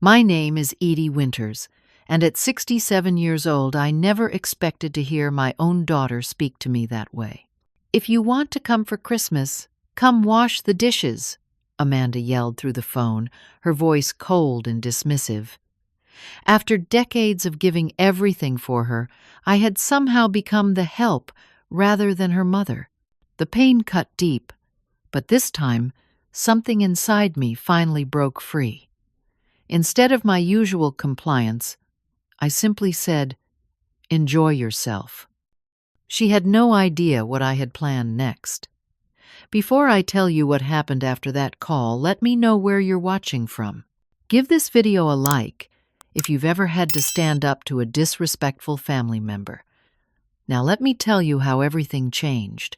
My name is Edie Winters, and at 67 years old, I never expected to hear my own daughter speak to me that way. "If you want to come for Christmas, come wash the dishes," Amanda yelled through the phone, her voice cold and dismissive. After decades of giving everything for her, I had somehow become the help rather than her mother. The pain cut deep, but this time, something inside me finally broke free. Instead of my usual compliance, I simply said, "Enjoy yourself." She had no idea what I had planned next. Before I tell you what happened after that call, let me know where you're watching from. Give this video a like if you've ever had to stand up to a disrespectful family member. Now let me tell you how everything changed.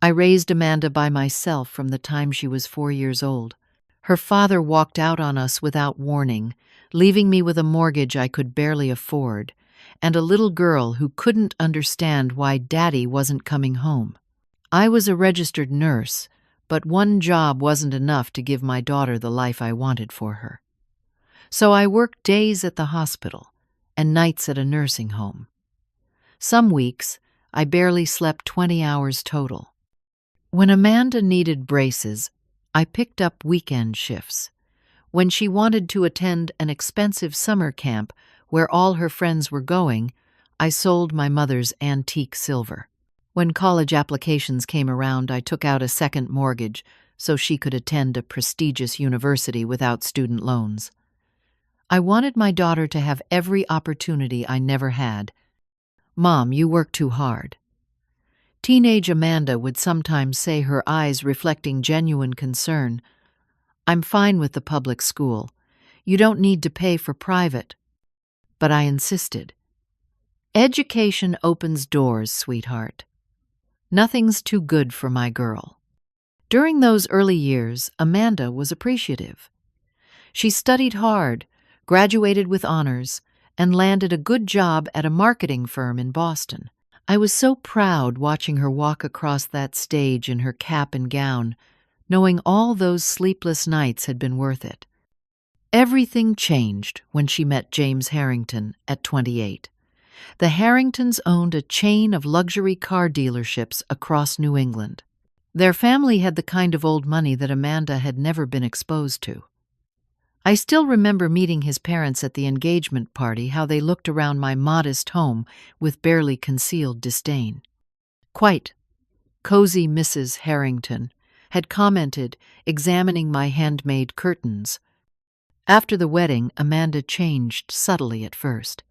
I raised Amanda by myself from the time she was 4 years old. Her father walked out on us without warning, leaving me with a mortgage I could barely afford, and a little girl who couldn't understand why Daddy wasn't coming home. I was a registered nurse, but one job wasn't enough to give my daughter the life I wanted for her. So I worked days at the hospital and nights at a nursing home. Some weeks, I barely slept 20 hours total. When Amanda needed braces, I picked up weekend shifts. When she wanted to attend an expensive summer camp where all her friends were going, I sold my mother's antique silver. When college applications came around, I took out a second mortgage so she could attend a prestigious university without student loans. I wanted my daughter to have every opportunity I never had. "Mom, you work too hard." Teenage Amanda would sometimes say, her eyes reflecting genuine concern, "I'm fine with the public school. You don't need to pay for private." But I insisted. "Education opens doors, sweetheart. Nothing's too good for my girl." During those early years, Amanda was appreciative. She studied hard, graduated with honors, and landed a good job at a marketing firm in Boston. I was so proud watching her walk across that stage in her cap and gown, knowing all those sleepless nights had been worth it. Everything changed when she met James Harrington at 28. The Harringtons owned a chain of luxury car dealerships across New England. Their family had the kind of old money that Amanda had never been exposed to. I still remember meeting his parents at the engagement party, how they looked around my modest home with barely concealed disdain. "Quite cozy Mrs. Harrington," had commented, examining my handmade curtains. After the wedding, Amanda changed subtly at first.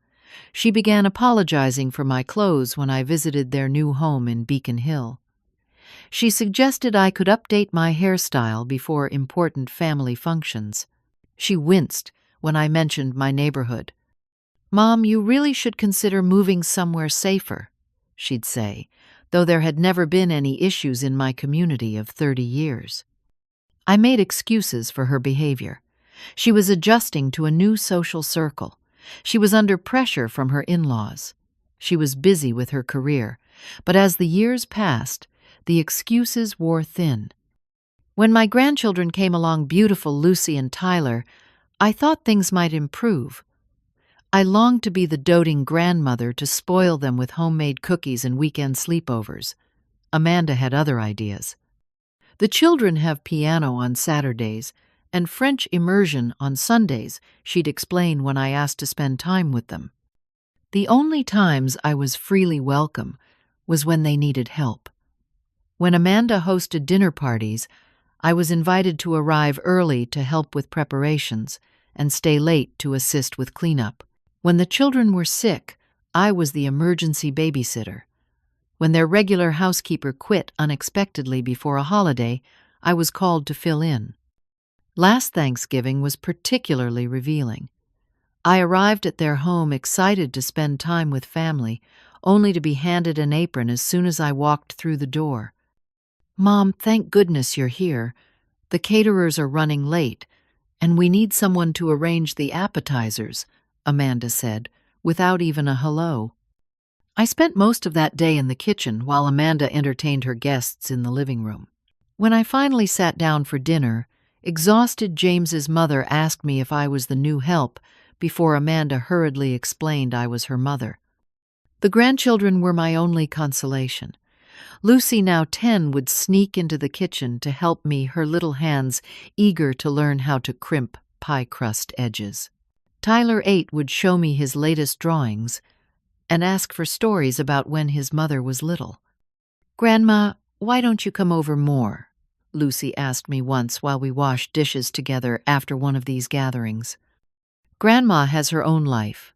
She began apologizing for my clothes when I visited their new home in Beacon Hill. She suggested I could update my hairstyle before important family functions. She winced when I mentioned my neighborhood. "Mom, you really should consider moving somewhere safer," she'd say, though there had never been any issues in my community of 30 years. I made excuses for her behavior. She was adjusting to a new social circle. She was under pressure from her in-laws. She was busy with her career, but as the years passed, the excuses wore thin. When my grandchildren came along, beautiful Lucy and Tyler, I thought things might improve. I longed to be the doting grandmother to spoil them with homemade cookies and weekend sleepovers. Amanda had other ideas. "The children have piano on Saturdays and French immersion on Sundays," she'd explain when I asked to spend time with them. The only times I was freely welcome was when they needed help. When Amanda hosted dinner parties, I was invited to arrive early to help with preparations and stay late to assist with cleanup. When the children were sick, I was the emergency babysitter. When their regular housekeeper quit unexpectedly before a holiday, I was called to fill in. Last Thanksgiving was particularly revealing. I arrived at their home excited to spend time with family, only to be handed an apron as soon as I walked through the door. "Mom, thank goodness you're here. The caterers are running late, and we need someone to arrange the appetizers," Amanda said, without even a hello. I spent most of that day in the kitchen while Amanda entertained her guests in the living room. When I finally sat down for dinner, Exhausted, James's mother asked me if I was the new help before Amanda hurriedly explained I was her mother. The grandchildren were my only consolation. Lucy, now 10, would sneak into the kitchen to help me, her little hands eager to learn how to crimp pie crust edges. Tyler, 8, would show me his latest drawings and ask for stories about when his mother was little. "Grandma, why don't you come over more?" Lucy asked me once while we washed dishes together after one of these gatherings. "Grandma has her own life,"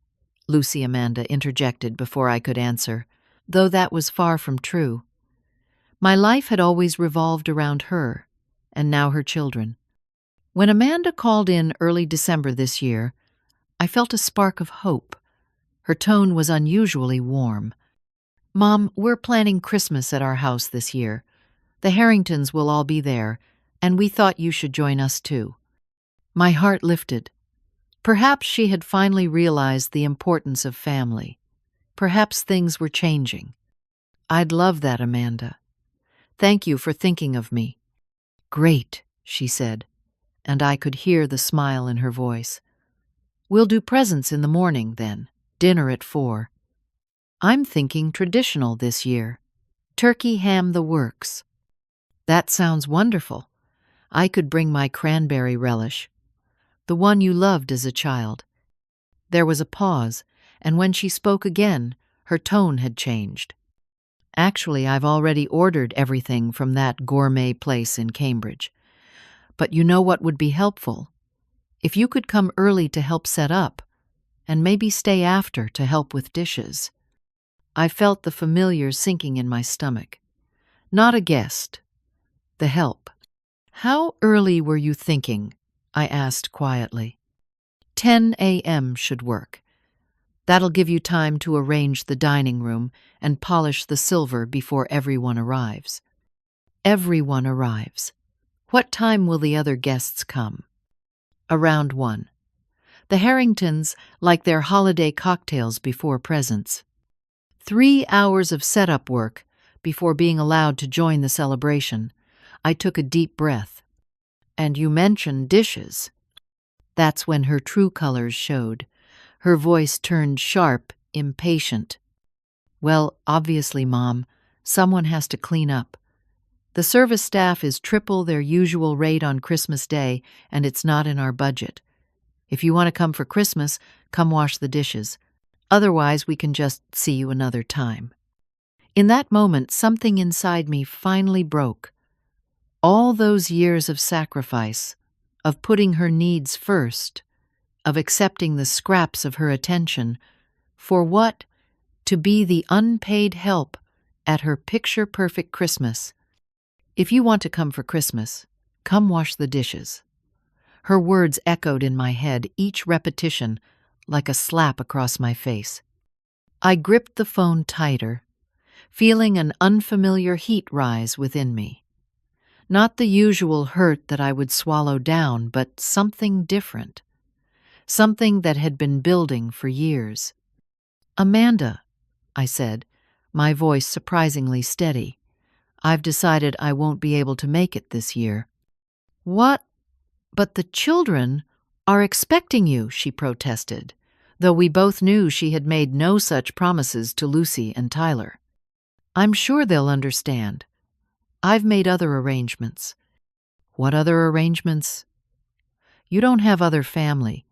Lucy Amanda interjected before I could answer, though that was far from true. My life had always revolved around her, and now her children. When Amanda called in early December this year, I felt a spark of hope. Her tone was unusually warm. "Mom, we're planning Christmas at our house this year. The Harringtons will all be there, and we thought you should join us too." My heart lifted. Perhaps she had finally realized the importance of family. Perhaps things were changing. "I'd love that, Amanda. Thank you for thinking of me." "Great," she said, and I could hear the smile in her voice. "We'll do presents in the morning, then. Dinner at 4. I'm thinking traditional this year. Turkey, ham, the works." "That sounds wonderful. I could bring my cranberry relish. The one you loved as a child." There was a pause, and when she spoke again, her tone had changed. "Actually, I've already ordered everything from that gourmet place in Cambridge. But you know what would be helpful? If you could come early to help set up, and maybe stay after to help with dishes." I felt the familiar sinking in my stomach. Not a guest. The help. "How early were you thinking?" I asked quietly. 10 a.m. should work. That'll give you time to arrange the dining room and polish the silver before everyone arrives. Everyone arrives. What time will the other guests come? Around 1. The Harringtons like their holiday cocktails before presents. 3 hours of setup work before being allowed to join the celebration. I took a deep breath. "And you mentioned dishes." That's when her true colors showed. Her voice turned sharp, impatient. "Well, obviously, Mom, someone has to clean up. The service staff is triple their usual rate on Christmas Day, and it's not in our budget. If you want to come for Christmas, come wash the dishes. Otherwise, we can just see you another time." In that moment, something inside me finally broke. All those years of sacrifice, of putting her needs first, of accepting the scraps of her attention, for what? To be the unpaid help at her picture-perfect Christmas. "If you want to come for Christmas, come wash the dishes." Her words echoed in my head, each repetition like a slap across my face. I gripped the phone tighter, feeling an unfamiliar heat rise within me. Not the usual hurt that I would swallow down, but something different. Something that had been building for years. "Amanda," I said, my voice surprisingly steady, "I've decided I won't be able to make it this year." "What? But the children are expecting you," she protested, though we both knew she had made no such promises to Lucy and Tyler. "I'm sure they'll understand. I've made other arrangements." "What other arrangements?" "You don't have other family."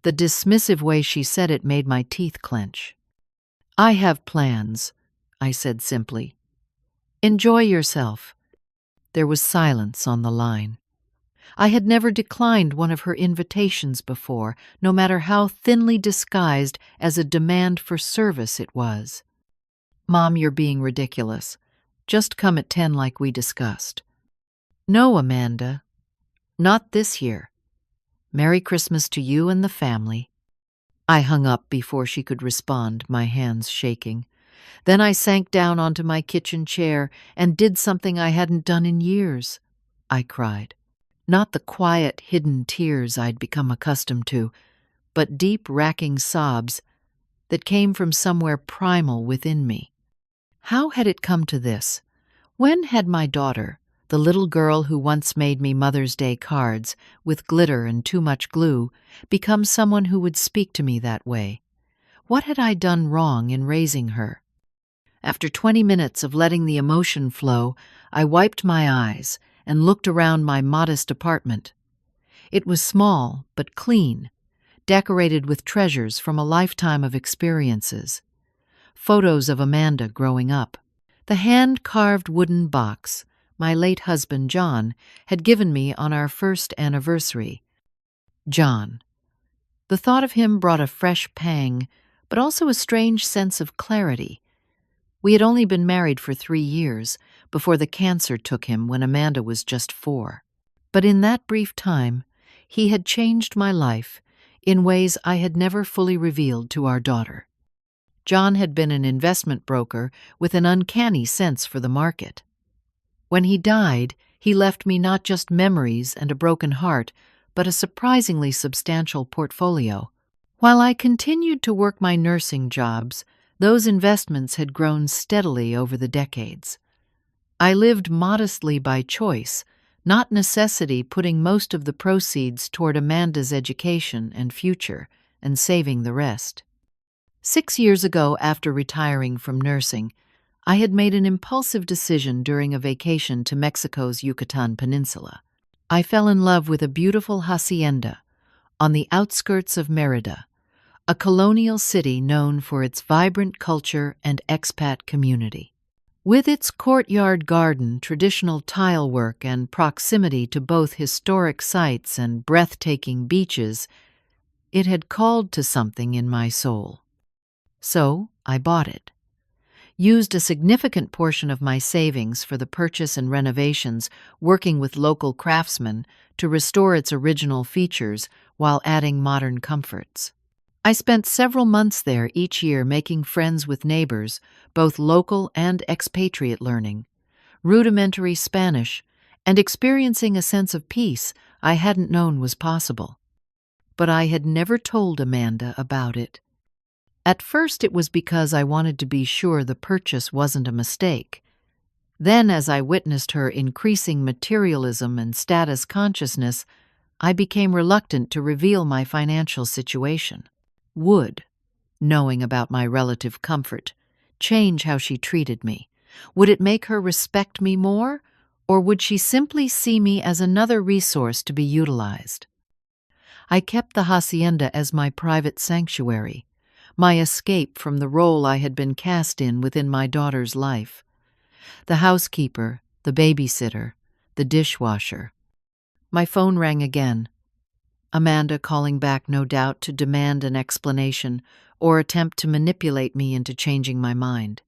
The dismissive way she said it made my teeth clench. "I have plans," I said simply. "Enjoy yourself." There was silence on the line. I had never declined one of her invitations before, no matter how thinly disguised as a demand for service it was. "Mom, you're being ridiculous. Just come at 10 like we discussed." "No, Amanda. Not this year. Merry Christmas to you and the family." I hung up before she could respond, my hands shaking. Then I sank down onto my kitchen chair and did something I hadn't done in years. I cried. Not the quiet, hidden tears I'd become accustomed to, but deep, racking sobs that came from somewhere primal within me. How had it come to this? When had my daughter, The little girl who once made me Mother's Day cards with glitter and too much glue becomes someone who would speak to me that way. What had I done wrong in raising her? After 20 minutes of letting the emotion flow, I wiped my eyes and looked around my modest apartment. It was small but clean, decorated with treasures from a lifetime of experiences. Photos of Amanda growing up. The hand-carved wooden box my late husband John had given me on our first anniversary. John. The thought of him brought a fresh pang, but also a strange sense of clarity. We had only been married for 3 years before the cancer took him when Amanda was just 4. But in that brief time, he had changed my life in ways I had never fully revealed to our daughter. John had been an investment broker with an uncanny sense for the market. When he died, he left me not just memories and a broken heart, but a surprisingly substantial portfolio. While I continued to work my nursing jobs, those investments had grown steadily over the decades. I lived modestly by choice, not necessity, putting most of the proceeds toward Amanda's education and future, and saving the rest. 6 years ago, after retiring from nursing, I had made an impulsive decision during a vacation to Mexico's Yucatan Peninsula. I fell in love with a beautiful hacienda on the outskirts of Mérida, a colonial city known for its vibrant culture and expat community. With its courtyard garden, traditional tile work, and proximity to both historic sites and breathtaking beaches, it had called to something in my soul. So I bought it. Used a significant portion of my savings for the purchase and renovations, working with local craftsmen to restore its original features while adding modern comforts. I spent several months there each year making friends with neighbors, both local and expatriate, learning rudimentary Spanish and experiencing a sense of peace I hadn't known was possible. But I had never told Amanda about it. At first it was because I wanted to be sure the purchase wasn't a mistake. Then, as I witnessed her increasing materialism and status consciousness, I became reluctant to reveal my financial situation. Would, knowing about my relative comfort, change how she treated me? Would it make her respect me more, or would she simply see me as another resource to be utilized? I kept the hacienda as my private sanctuary, my escape from the role I had been cast in within my daughter's life. The housekeeper, the babysitter, the dishwasher. My phone rang again. Amanda calling back, no doubt, to demand an explanation or attempt to manipulate me into changing my mind.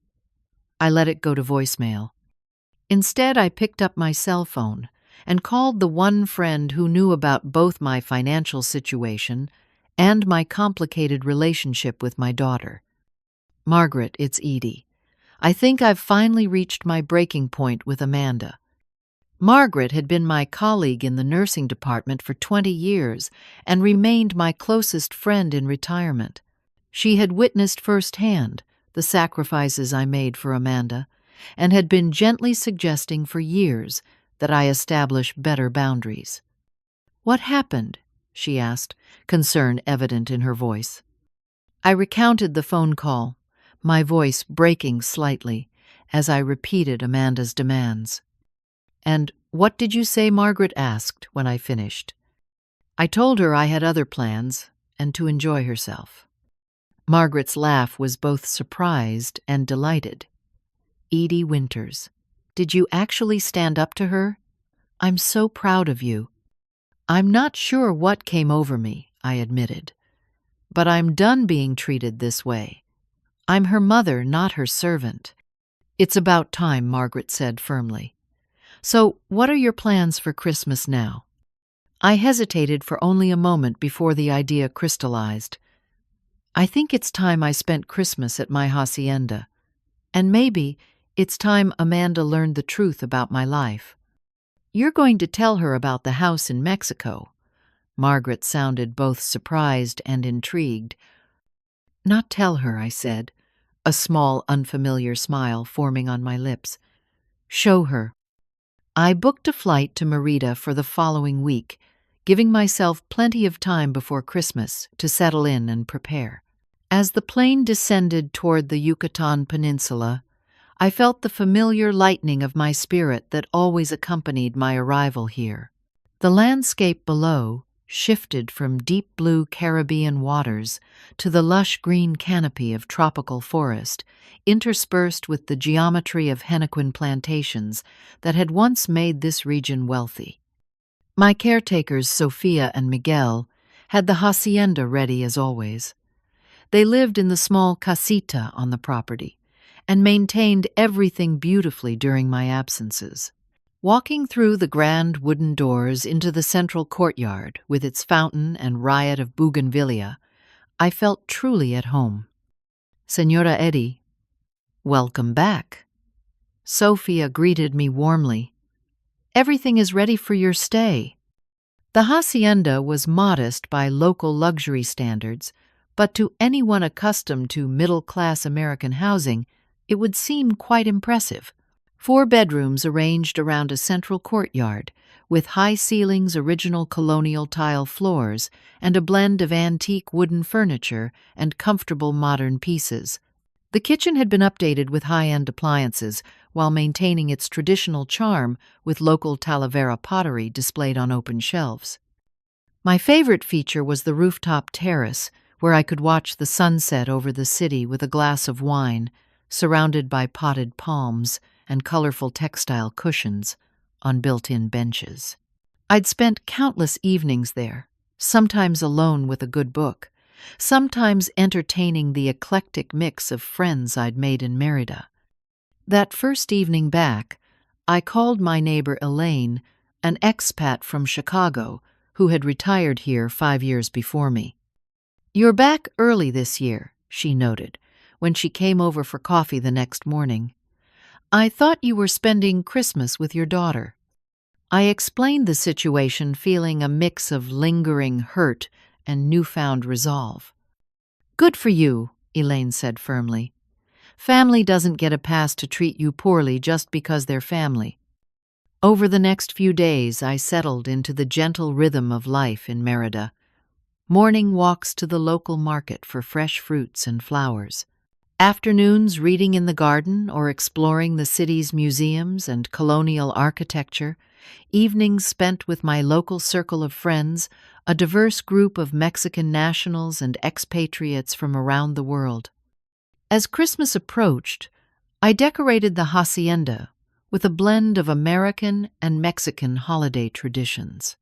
I let it go to voicemail. Instead, I picked up my cell phone and called the one friend who knew about both my financial situation and my complicated relationship with my daughter. Margaret, it's Edie. I think I've finally reached my breaking point with Amanda. Margaret had been my colleague in the nursing department for 20 years and remained my closest friend in retirement. She had witnessed firsthand the sacrifices I made for Amanda and had been gently suggesting for years that I establish better boundaries. "What happened?" she asked, concern evident in her voice. I recounted the phone call, my voice breaking slightly as I repeated Amanda's demands. "And what did you say?" Margaret asked when I finished. I told her I had other plans and to enjoy herself. Margaret's laugh was both surprised and delighted. "Edie Winters, did you actually stand up to her? I'm so proud of you." "I'm not sure what came over me," I admitted. "But I'm done being treated this way. I'm her mother, not her servant." "It's about time," Margaret said firmly. "So, what are your plans for Christmas now?" I hesitated for only a moment before the idea crystallized. I think it's time I spent Christmas at my hacienda. And maybe it's time Amanda learned the truth about my life. "You're going to tell her about the house in Mexico?" Margaret sounded both surprised and intrigued. "Not tell her," I said, a small, unfamiliar smile forming on my lips. "Show her." I booked a flight to Merida for the following week, giving myself plenty of time before Christmas to settle in and prepare. As the plane descended toward the Yucatan Peninsula, I felt the familiar lightening of my spirit that always accompanied my arrival here. The landscape below shifted from deep blue Caribbean waters to the lush green canopy of tropical forest, interspersed with the geometry of henequen plantations that had once made this region wealthy. My caretakers, Sophia and Miguel, had the hacienda ready as always. They lived in the small casita on the property and maintained everything beautifully during my absences. Walking through the grand wooden doors into the central courtyard with its fountain and riot of bougainvillea, I felt truly at home. Senora Eddy, welcome back. Sophia greeted me warmly. Everything is ready for your stay. The hacienda was modest by local luxury standards, but to anyone accustomed to middle-class American housing, it would seem quite impressive. 4 bedrooms arranged around a central courtyard, with high ceilings, original colonial tile floors, and a blend of antique wooden furniture and comfortable modern pieces. The kitchen had been updated with high-end appliances while maintaining its traditional charm with local Talavera pottery displayed on open shelves. My favorite feature was the rooftop terrace, where I could watch the sunset over the city with a glass of wine, surrounded by potted palms and colorful textile cushions on built-in benches. I'd spent countless evenings there, sometimes alone with a good book, sometimes entertaining the eclectic mix of friends I'd made in Merida. That first evening back, I called my neighbor Elaine, an expat from Chicago who had retired here 5 years before me. "You're back early this year," she noted, when she came over for coffee the next morning. "I thought you were spending Christmas with your daughter." I explained the situation, feeling a mix of lingering hurt and newfound resolve. "Good for you," Elaine said firmly. "Family doesn't get a pass to treat you poorly just because they're family." Over the next few days, I settled into the gentle rhythm of life in Merida. Morning walks to the local market for fresh fruits and flowers. Afternoons reading in the garden or exploring the city's museums and colonial architecture. Evenings spent with my local circle of friends, a diverse group of Mexican nationals and expatriates from around the world. As Christmas approached, I decorated the hacienda with a blend of American and Mexican holiday traditions.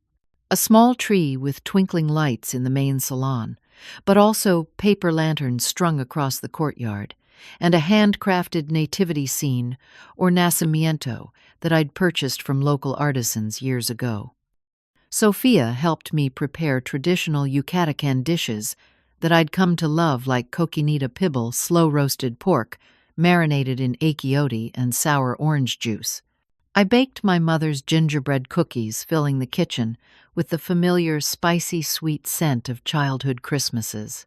A small tree with twinkling lights in the main salon, but also paper lanterns strung across the courtyard, and a handcrafted nativity scene, or nacimiento, that I'd purchased from local artisans years ago. Sophia helped me prepare traditional Yucatan dishes that I'd come to love, like coquinita pibble, slow-roasted pork, marinated in achiote and sour orange juice. I baked my mother's gingerbread cookies, filling the kitchen with the familiar spicy sweet scent of childhood Christmases.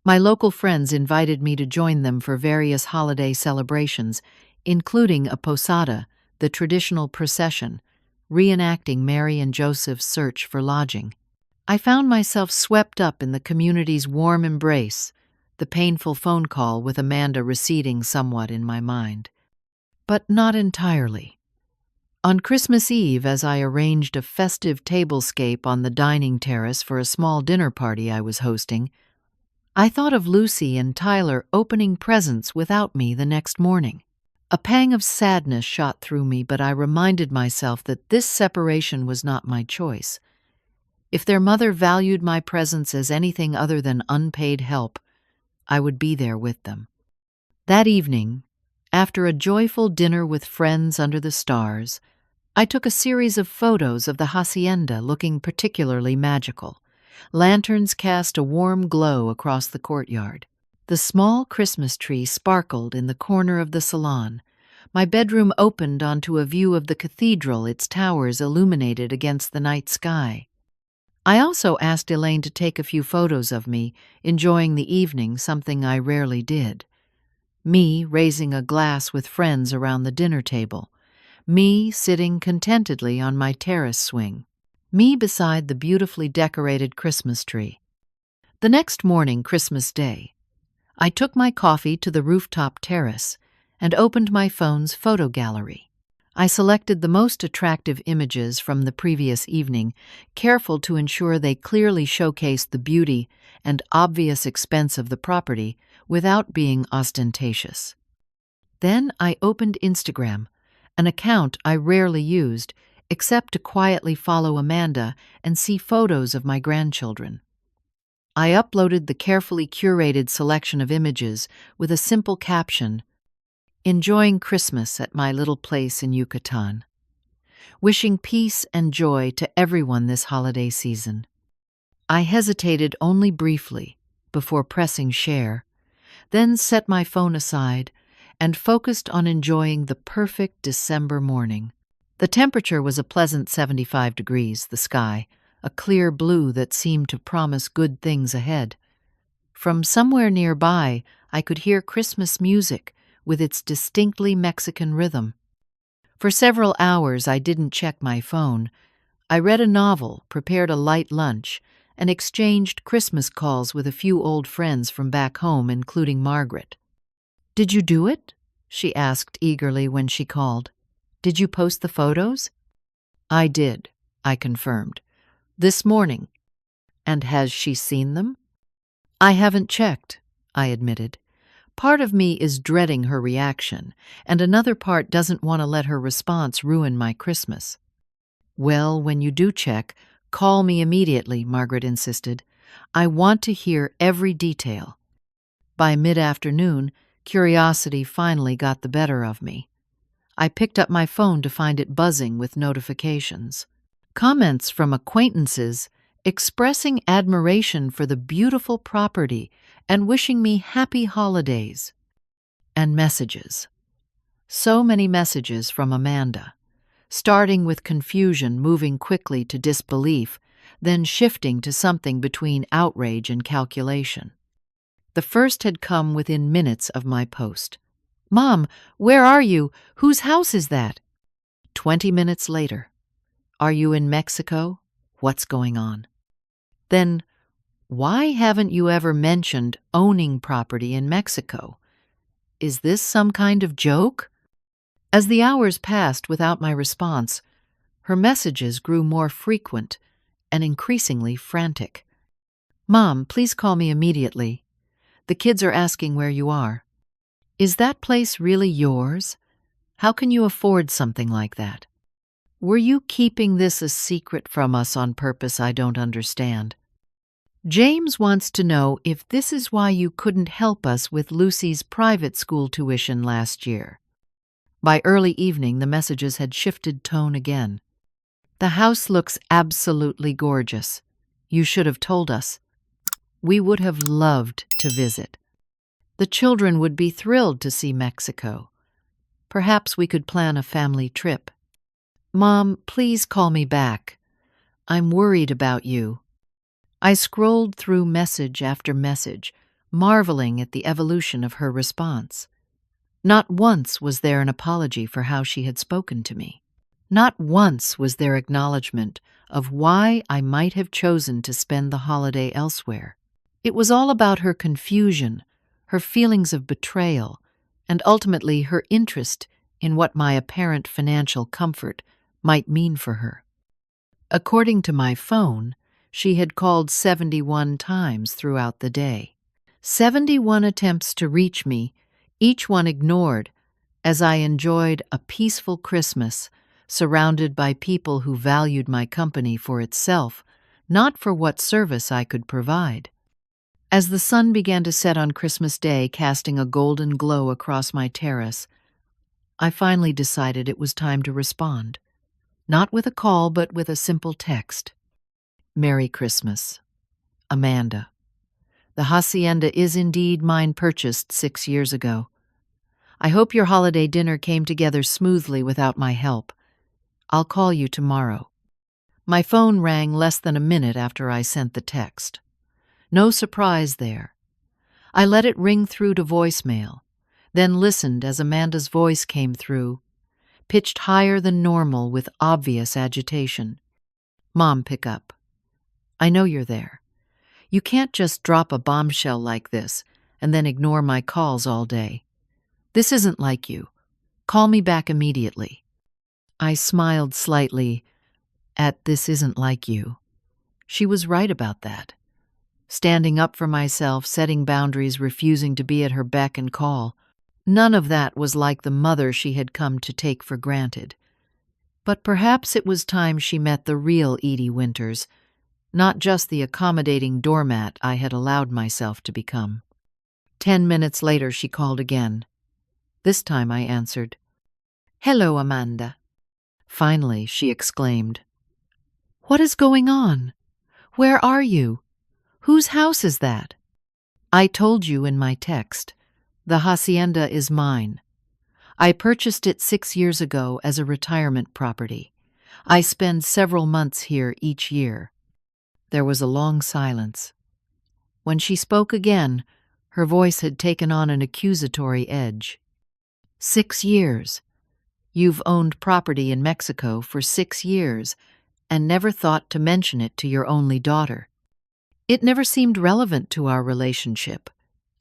My local friends invited me to join them for various holiday celebrations, including a posada, the traditional procession, reenacting Mary and Joseph's search for lodging. I found myself swept up in the community's warm embrace, the painful phone call with Amanda receding somewhat in my mind. But not entirely. On Christmas Eve, as I arranged a festive tablescape on the dining terrace for a small dinner party I was hosting, I thought of Lucy and Tyler opening presents without me the next morning. A pang of sadness shot through me, but I reminded myself that this separation was not my choice. If their mother valued my presence as anything other than unpaid help, I would be there with them. That evening, after a joyful dinner with friends under the stars, I took a series of photos of the hacienda looking particularly magical. Lanterns cast a warm glow across the courtyard. The small Christmas tree sparkled in the corner of the salon. My bedroom opened onto a view of the cathedral, its towers illuminated against the night sky. I also asked Elaine to take a few photos of me, enjoying the evening, something I rarely did. Me raising a glass with friends around the dinner table, Me sitting contentedly on my terrace swing. Me beside the beautifully decorated Christmas tree. The next morning, Christmas Day, I took my coffee to the rooftop terrace and opened my phone's photo gallery. I selected the most attractive images from the previous evening, careful to ensure they clearly showcased the beauty and obvious expense of the property without being ostentatious. Then I opened Instagram, an account I rarely used, except to quietly follow Amanda and see photos of my grandchildren. I uploaded the carefully curated selection of images with a simple caption, "Enjoying Christmas at my little place in Yucatan. Wishing peace and joy to everyone this holiday season." I hesitated only briefly before pressing share, then set my phone aside and focused on enjoying the perfect December morning. The temperature was a pleasant 75 degrees, the sky, a clear blue that seemed to promise good things ahead. From somewhere nearby, I could hear Christmas music with its distinctly Mexican rhythm. For several hours I didn't check my phone. I read a novel, prepared a light lunch, and exchanged Christmas calls with a few old friends from back home, including Margaret. "Did you do it?" she asked eagerly when she called. "Did you post the photos?" "I did," I confirmed. "This morning." "And has she seen them?" "I haven't checked," I admitted. Part of me is dreading her reaction, and another part doesn't want to let her response ruin my Christmas. "Well, when you do check, call me immediately," Margaret insisted. "I want to hear every detail." By mid-afternoon, curiosity finally got the better of me. I picked up my phone to find it buzzing with notifications. Comments from acquaintances expressing admiration for the beautiful property and wishing me happy holidays. And messages. So many messages from Amanda, starting with confusion, moving quickly to disbelief, then shifting to something between outrage and calculation. The first had come within minutes of my post. "Mom, where are you? Whose house is that?" 20 minutes later. "Are you in Mexico? What's going on?" Then, "Why haven't you ever mentioned owning property in Mexico? Is this some kind of joke?" As the hours passed without my response, her messages grew more frequent and increasingly frantic. "Mom, please call me immediately. The kids are asking where you are. Is that place really yours? How can you afford something like that? Were you keeping this a secret from us on purpose? I don't understand. James wants to know if this is why you couldn't help us with Lucy's private school tuition last year." By early evening, the messages had shifted tone again. "The house looks absolutely gorgeous. You should have told us. We would have loved to visit. The children would be thrilled to see Mexico. Perhaps we could plan a family trip. Mom, please call me back. I'm worried about you." I scrolled through message after message, marveling at the evolution of her response. Not once was there an apology for how she had spoken to me. Not once was there acknowledgement of why I might have chosen to spend the holiday elsewhere. It was all about her confusion, her feelings of betrayal, and ultimately her interest in what my apparent financial comfort might mean for her. According to my phone, she had called 71 times throughout the day. 71 attempts to reach me, each one ignored, as I enjoyed a peaceful Christmas, surrounded by people who valued my company for itself, not for what service I could provide. As the sun began to set on Christmas Day, casting a golden glow across my terrace, I finally decided it was time to respond. Not with a call, but with a simple text. "Merry Christmas. Amanda. The hacienda is indeed mine, purchased 6 years ago. I hope your holiday dinner came together smoothly without my help. I'll call you tomorrow." My phone rang less than a minute after I sent the text. No surprise there. I let it ring through to voicemail, then listened as Amanda's voice came through. pitched higher than normal with obvious agitation. "Mom, pick up. I know you're there. You can't just drop a bombshell like this and then ignore my calls all day. This isn't like you. Call me back immediately." I smiled slightly at "this isn't like you." She was right about that. Standing up for myself, setting boundaries, refusing to be at her beck and call. None of that was like the mother she had come to take for granted. But perhaps it was time she met the real Edie Winters, not just the accommodating doormat I had allowed myself to become. 10 minutes later, she called again. This time I answered. "Hello, Amanda." Finally, she exclaimed. "What is going on? Where are you? Whose house is that?" "I told you in my text. The hacienda is mine. I purchased it 6 years ago as a retirement property. I spend several months here each year." There was a long silence. When she spoke again, her voice had taken on an accusatory edge. 6 years. You've owned property in Mexico for 6 years and never thought to mention it to your only daughter. "It never seemed relevant to our relationship,"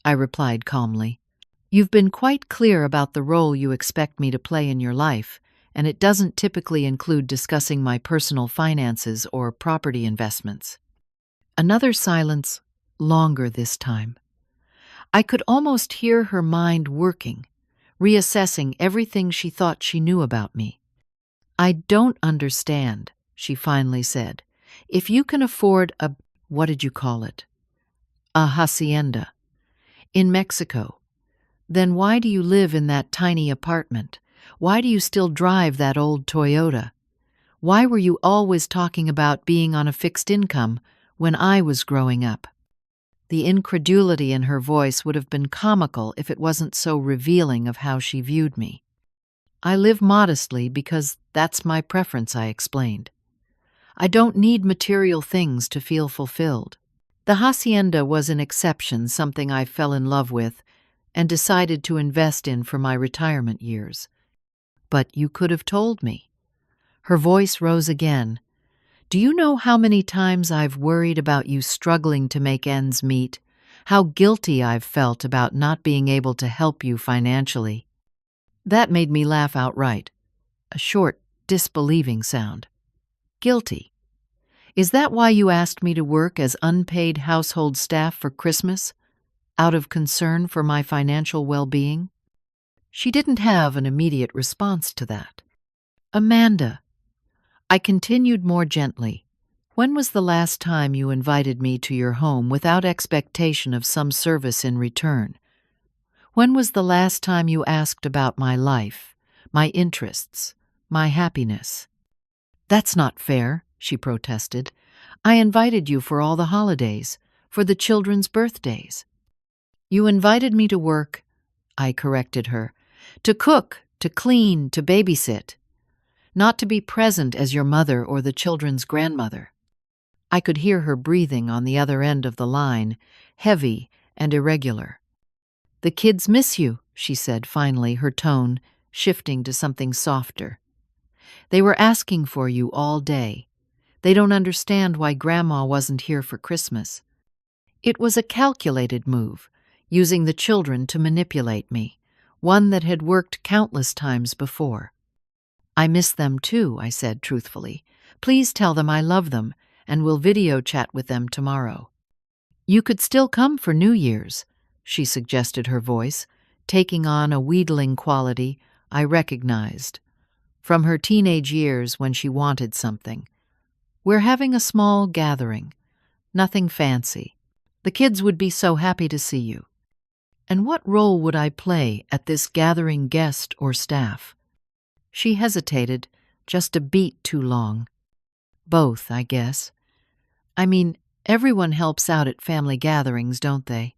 I replied calmly. "You've been quite clear about the role you expect me to play in your life, and it doesn't typically include discussing my personal finances or property investments." Another silence, longer this time. I could almost hear her mind working, reassessing everything she thought she knew about me. "I don't understand," she finally said. "If you can afford what did you call it? A hacienda in Mexico, then why do you live in that tiny apartment? Why do you still drive that old Toyota? Why were you always talking about being on a fixed income when I was growing up?" The incredulity in her voice would have been comical if it wasn't so revealing of how she viewed me. "I live modestly because that's my preference," I explained. "I don't need material things to feel fulfilled." The hacienda was an exception, something I fell in love with and decided to invest in for my retirement years. "But you could have told me." Her voice rose again. "Do you know how many times I've worried about you struggling to make ends meet? How guilty I've felt about not being able to help you financially?" That made me laugh outright, a short, disbelieving sound. "Guilty? Is that why you asked me to work as unpaid household staff for Christmas? Out of concern for my financial well-being?" She didn't have an immediate response to that. "Amanda," I continued more gently, "when was the last time you invited me to your home without expectation of some service in return? When was the last time you asked about my life, my interests, my happiness?" "That's not fair," she protested. "I invited you for all the holidays, for the children's birthdays." "You invited me to work," I corrected her, "to cook, to clean, to babysit, not to be present as your mother or the children's grandmother." I could hear her breathing on the other end of the line, heavy and irregular. "The kids miss you," she said finally, her tone shifting to something softer. "They were asking for you all day. They don't understand why Grandma wasn't here for Christmas." It was a calculated move, using the children to manipulate me, one that had worked countless times before. "I miss them too," I said truthfully. "Please tell them I love them, and we'll video chat with them tomorrow." "You could still come for New Year's," she suggested, her voice taking on a wheedling quality I recognized from her teenage years when she wanted something. "We're having a small gathering, nothing fancy. The kids would be so happy to see you." "And what role would I play at this gathering, guest or staff?" She hesitated, just a beat too long. "Both, I guess. I mean, everyone helps out at family gatherings, don't they?"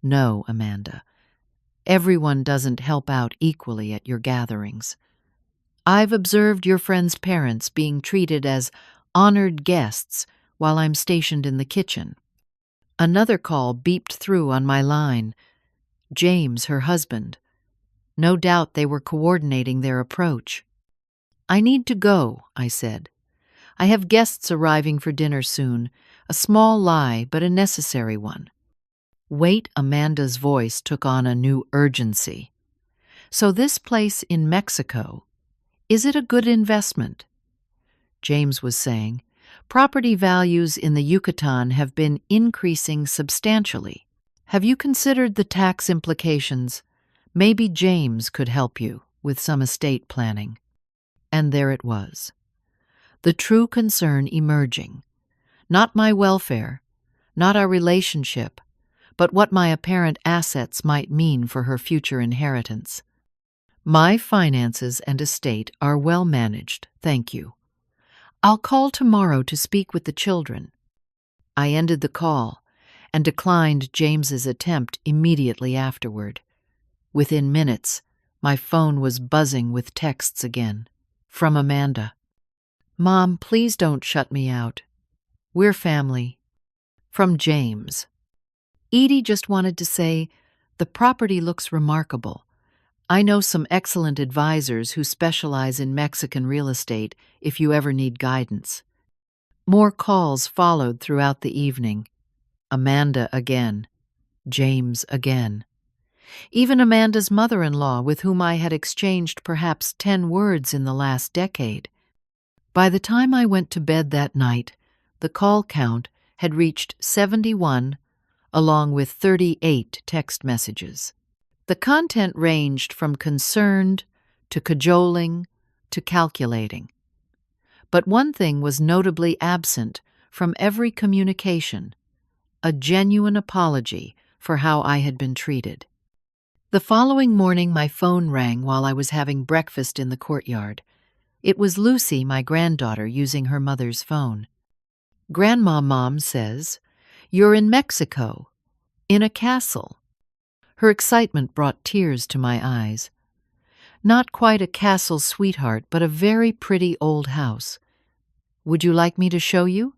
"No, Amanda. Everyone doesn't help out equally at your gatherings. I've observed your friends' parents being treated as honored guests while I'm stationed in the kitchen." Another call beeped through on my line. James, her husband. No doubt they were coordinating their approach. "I need to go," I said. "I have guests arriving for dinner soon. A small lie, but a necessary one." Wait, Amanda's voice took on a new urgency. "So this place in Mexico, is it a good investment?" James was saying, "Property values in the Yucatan have been increasing substantially. Have you considered the tax implications? Maybe James could help you with some estate planning." And there it was. The true concern emerging. Not my welfare, not our relationship, but what my apparent assets might mean for her future inheritance. "My finances and estate are well managed, thank you. I'll call tomorrow to speak with the children." I ended the call and declined James's attempt immediately afterward. Within minutes, my phone was buzzing with texts again. From Amanda. "Mom, please don't shut me out. We're family." From James. "Edie just wanted to say, the property looks remarkable. I know some excellent advisors who specialize in Mexican real estate if you ever need guidance." More calls followed throughout the evening. Amanda again. James again. Even Amanda's mother-in-law, with whom I had exchanged perhaps 10 words in the last decade. By the time I went to bed that night, the call count had reached 71, along with 38 text messages. The content ranged from concerned to cajoling to calculating. But one thing was notably absent from every communication: a genuine apology for how I had been treated. The following morning my phone rang while I was having breakfast in the courtyard. It was Lucy, my granddaughter, using her mother's phone. "Grandma, Mom says, you're in Mexico, in a castle." Her excitement brought tears to my eyes. "Not quite a castle, sweetheart, but a very pretty old house. Would you like me to show you?"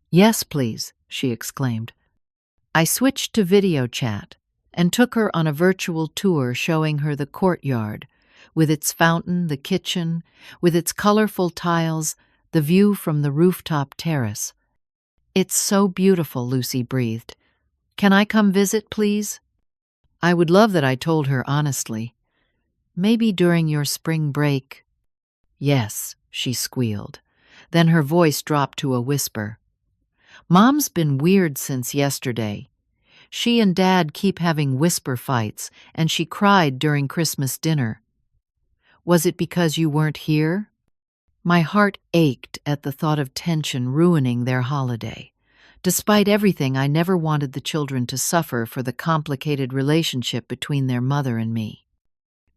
"Yes, please," she exclaimed. I switched to video chat and took her on a virtual tour showing her the courtyard, with its fountain, the kitchen, with its colorful tiles, the view from the rooftop terrace. "It's so beautiful," Lucy breathed. "Can I come visit, please?" I would love that, I told her honestly. "Maybe during your spring break." "Yes," she squealed. Then her voice dropped to a whisper. "Mom's been weird since yesterday. She and Dad keep having whisper fights, and she cried during Christmas dinner." "Was it because you weren't here?" My heart ached at the thought of tension ruining their holiday. Despite everything, I never wanted the children to suffer for the complicated relationship between their mother and me.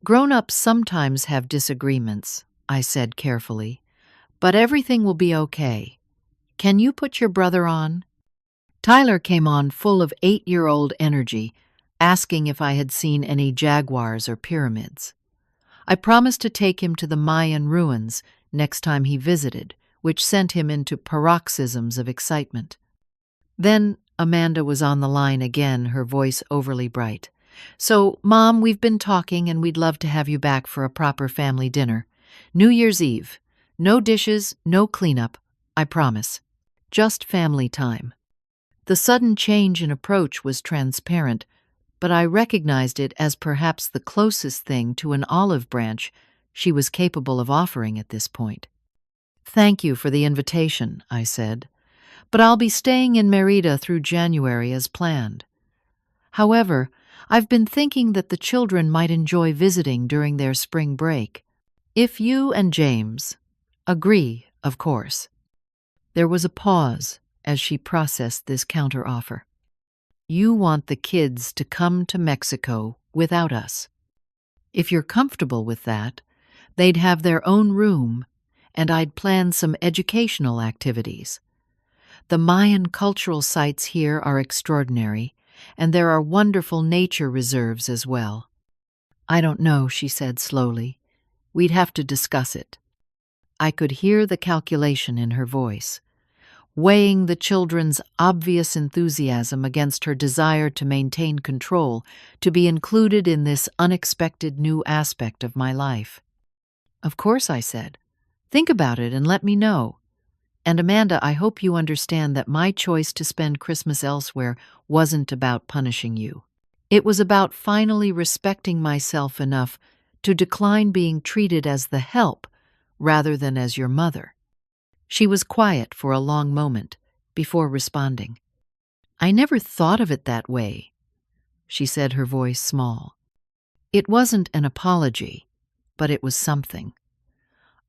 "Grown-ups sometimes have disagreements," I said carefully, "but everything will be okay. Can you put your brother on?" Tyler came on full of 8-year-old energy, asking if I had seen any jaguars or pyramids. I promised to take him to the Mayan ruins next time he visited, which sent him into paroxysms of excitement. Then Amanda was on the line again, her voice overly bright. "So, Mom, we've been talking and we'd love to have you back for a proper family dinner. New Year's Eve. No dishes, no cleanup, I promise. Just family time." The sudden change in approach was transparent, but I recognized it as perhaps the closest thing to an olive branch she was capable of offering at this point. "Thank you for the invitation," I said, "but I'll be staying in Mérida through January as planned. However, I've been thinking that the children might enjoy visiting during their spring break. If you and James agree, of course." There was a pause as she processed this counteroffer. "You want the kids to come to Mexico without us. If you're comfortable with that, they'd have their own room, and I'd plan some educational activities. The Mayan cultural sites here are extraordinary, and there are wonderful nature reserves as well." "I don't know," she said slowly. "We'd have to discuss it." I could hear the calculation in her voice. weighing the children's obvious enthusiasm against her desire to maintain control, to be included in this unexpected new aspect of my life. "Of course," I said. "Think about it and let me know. And Amanda, I hope you understand that my choice to spend Christmas elsewhere wasn't about punishing you. It was about finally respecting myself enough to decline being treated as the help rather than as your mother." She was quiet for a long moment before responding. "I never thought of it that way," she said, her voice small. It wasn't an apology, but it was something.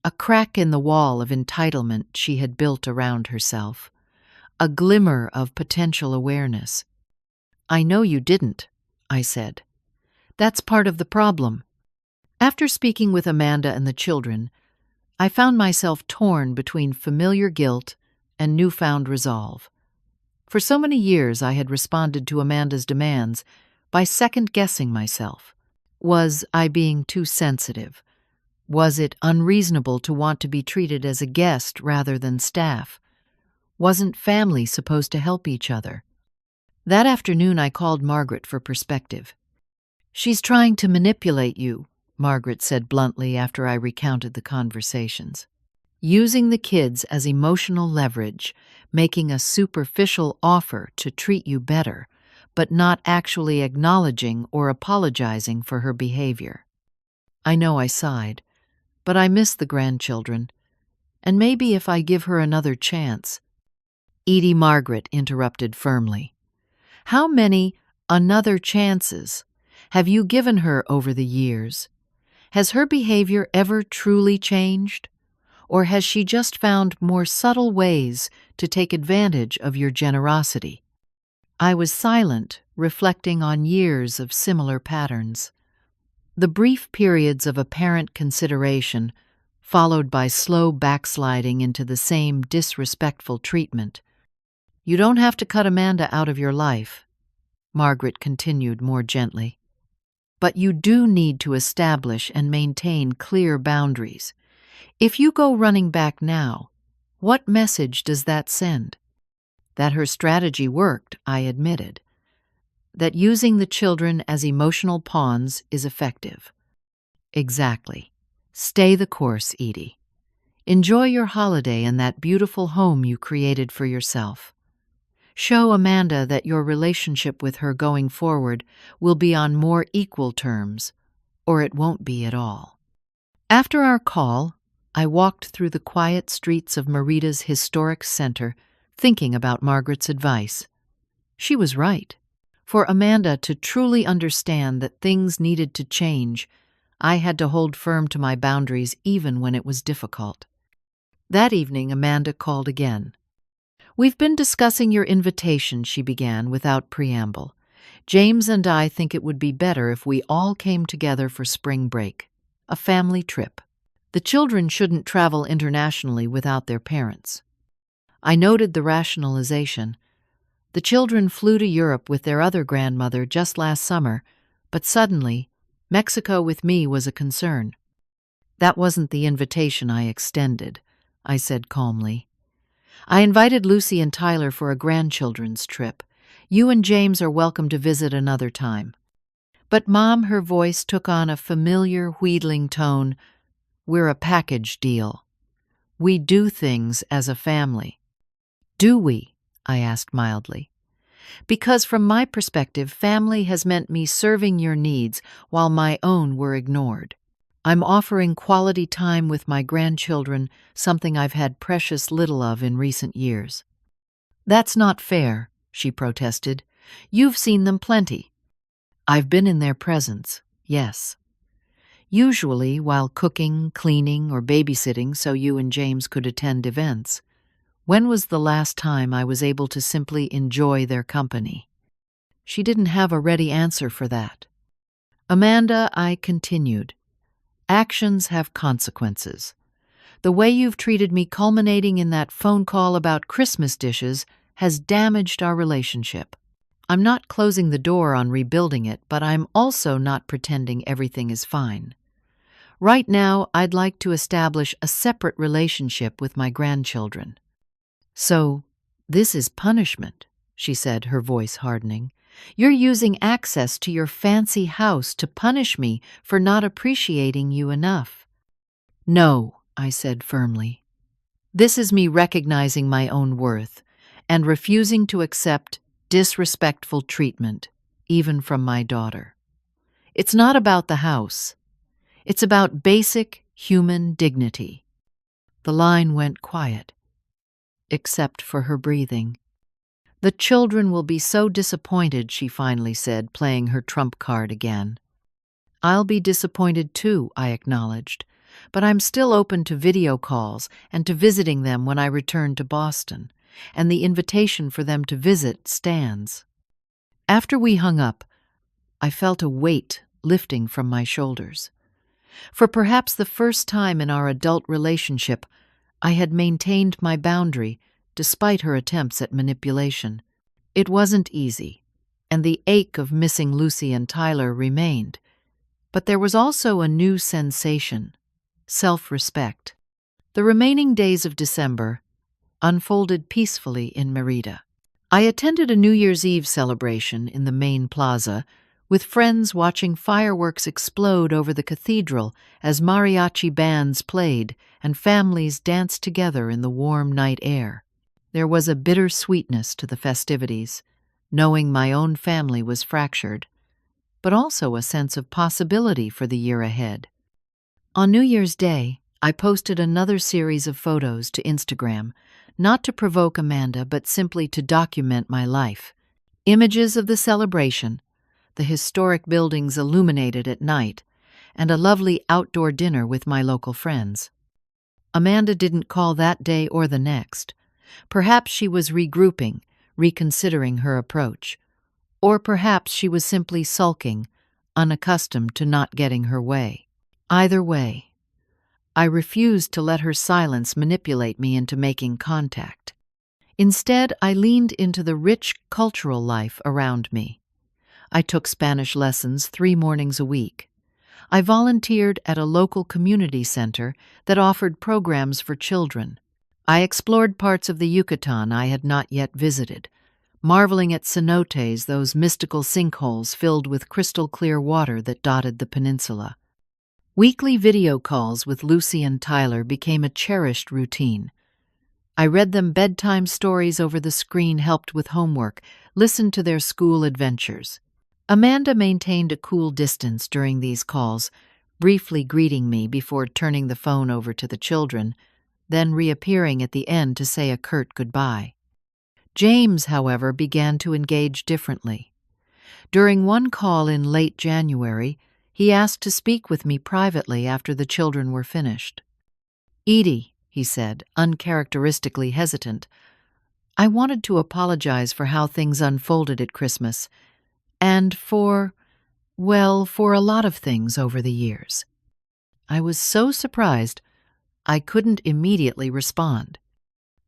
A crack in the wall of entitlement she had built around herself. A glimmer of potential awareness. "I know you didn't," I said. "That's part of the problem." After speaking with Amanda and the children, I found myself torn between familiar guilt and newfound resolve. For so many years I had responded to Amanda's demands by second-guessing myself. Was I being too sensitive? Was it unreasonable to want to be treated as a guest rather than staff? Wasn't family supposed to help each other? That afternoon I called Margaret for perspective. "She's trying to manipulate you," Margaret said bluntly after I recounted the conversations. "Using the kids as emotional leverage, making a superficial offer to treat you better, but not actually acknowledging or apologizing for her behavior." I know I sighed, but I miss the grandchildren, and maybe if I give her another chance. Edie, Margaret interrupted firmly. "How many another chances have you given her over the years? Has her behavior ever truly changed? Or has she just found more subtle ways to take advantage of your generosity?" I was silent, reflecting on years of similar patterns. The brief periods of apparent consideration, followed by slow backsliding into the same disrespectful treatment. "You don't have to cut Amanda out of your life," Margaret continued more gently. "But you do need to establish and maintain clear boundaries. If you go running back now, what message does that send?" That her strategy worked, I admitted. That using the children as emotional pawns is effective. Exactly. Stay the course, Edie. Enjoy your holiday in that beautiful home you created for yourself. Show Amanda that your relationship with her going forward will be on more equal terms, or it won't be at all. After our call, I walked through the quiet streets of Merita's historic center, thinking about Margaret's advice. She was right. For Amanda to truly understand that things needed to change, I had to hold firm to my boundaries even when it was difficult. That evening, Amanda called again. "We've been discussing your invitation," she began without preamble. "James and I think it would be better if we all came together for spring break. A family trip. The children shouldn't travel internationally without their parents." I noted the rationalization. The children flew to Europe with their other grandmother just last summer, but suddenly, Mexico with me was a concern. "That wasn't the invitation I extended," I said calmly. "I invited Lucy and Tyler for a grandchildren's trip. You and James are welcome to visit another time." "But Mom," her voice took on a familiar, wheedling tone, "we're a package deal. We do things as a family." "Do we?" I asked mildly. "Because from my perspective, family has meant me serving your needs while my own were ignored. I'm offering quality time with my grandchildren, something I've had precious little of in recent years." "That's not fair," she protested. "You've seen them plenty." "I've been in their presence, yes. Usually while cooking, cleaning, or babysitting so you and James could attend events. When was the last time I was able to simply enjoy their company?" She didn't have a ready answer for that. "Amanda," I continued, "actions have consequences. The way you've treated me, culminating in that phone call about Christmas dishes, has damaged our relationship. I'm not closing the door on rebuilding it, but I'm also not pretending everything is fine. Right now, I'd like to establish a separate relationship with my grandchildren." "So, "This is punishment," she said, her voice hardening. "You're using access to your fancy house to punish me for not appreciating you enough." "No," I said firmly. "This is me recognizing my own worth and refusing to accept disrespectful treatment, even from my daughter. It's not about the house. It's about basic human dignity." The line went quiet, except for her breathing. "The children will be so disappointed," she finally said, playing her trump card again. "I'll be disappointed too," I acknowledged, "but I'm still open to video calls and to visiting them when I return to Boston, and the invitation for them to visit stands." After we hung up, I felt a weight lifting from my shoulders. For perhaps the first time in our adult relationship, I had maintained my boundary despite her attempts at manipulation. It wasn't easy, and the ache of missing Lucy and Tyler remained. But there was also a new sensation: self-respect. The remaining days of December unfolded peacefully in Merida. I attended a New Year's Eve celebration in the main plaza, with friends watching fireworks explode over the cathedral as mariachi bands played and families danced together in the warm night air. There was a bitter sweetness to the festivities, knowing my own family was fractured, but also a sense of possibility for the year ahead. On New Year's Day, I posted another series of photos to Instagram, not to provoke Amanda, but simply to document my life. Images of the celebration, the historic buildings illuminated at night, and a lovely outdoor dinner with my local friends. Amanda didn't call that day or the next. Perhaps she was regrouping, reconsidering her approach. Or perhaps she was simply sulking, unaccustomed to not getting her way. Either way, I refused to let her silence manipulate me into making contact. Instead, I leaned into the rich cultural life around me. I took Spanish lessons 3 mornings a week. I volunteered at a local community center that offered programs for children. I explored parts of the Yucatan I had not yet visited, marveling at cenotes, those mystical sinkholes filled with crystal-clear water that dotted the peninsula. Weekly video calls with Lucy and Tyler became a cherished routine. I read them bedtime stories over the screen, helped with homework, listened to their school adventures. Amanda maintained a cool distance during these calls, briefly greeting me before turning the phone over to the children, then reappearing at the end to say a curt goodbye. James, however, began to engage differently. During one call in late January, he asked to speak with me privately after the children were finished. "Edie," he said, uncharacteristically hesitant, "I wanted to apologize for how things unfolded at Christmas, and for a lot of things over the years." I was so surprised, I couldn't immediately respond.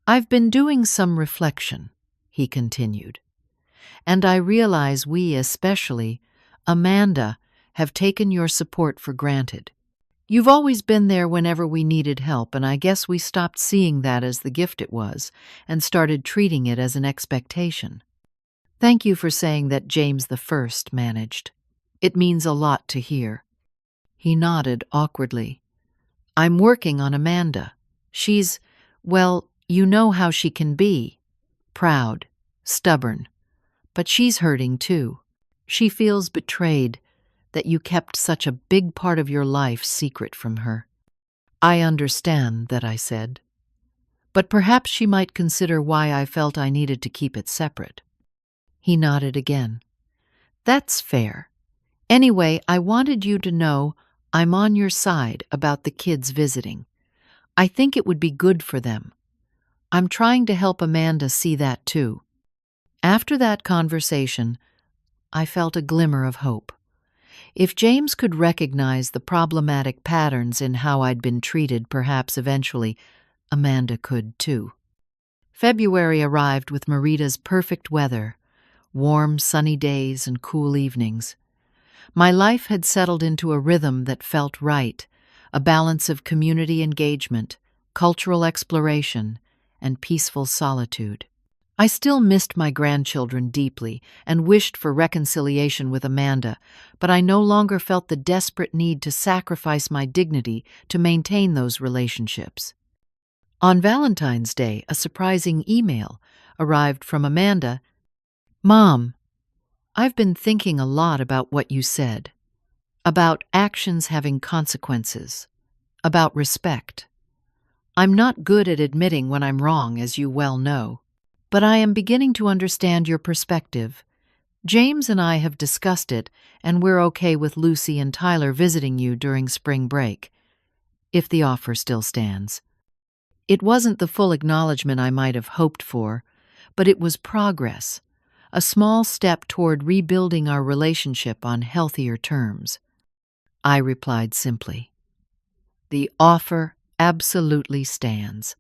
"I've been doing some reflection," he continued, "and I realize we, especially Amanda, have taken your support for granted. You've always been there whenever we needed help, and I guess we stopped seeing that as the gift it was and started treating it as an expectation. Thank you for saying that James I managed. It means a lot to hear." He nodded awkwardly. "I'm working on Amanda. She's, well, you know how she can be. Proud, stubborn. But she's hurting too. She feels betrayed that you kept such a big part of your life secret from her." "I understand that," I said. "But perhaps she might consider why I felt I needed to keep it separate." He nodded again. "That's fair. Anyway, I wanted you to know I'm on your side about the kids visiting. I think it would be good for them. I'm trying to help Amanda see that too." After that conversation, I felt a glimmer of hope. If James could recognize the problematic patterns in how I'd been treated, perhaps eventually Amanda could too. February arrived with Merida's perfect weather, warm, sunny days and cool evenings. My life had settled into a rhythm that felt right, a balance of community engagement, cultural exploration, and peaceful solitude. I still missed my grandchildren deeply and wished for reconciliation with Amanda, but I no longer felt the desperate need to sacrifice my dignity to maintain those relationships. On Valentine's Day, a surprising email arrived from Amanda. Mom, I've been thinking a lot about what you said, about actions having consequences, about respect. I'm not good at admitting when I'm wrong, as you well know. But I am beginning to understand your perspective. James and I have discussed it, and we're okay with Lucy and Tyler visiting you during spring break, if the offer still stands. It wasn't the full acknowledgement I might have hoped for, but it was progress, a small step toward rebuilding our relationship on healthier terms. I replied simply, "The offer absolutely stands.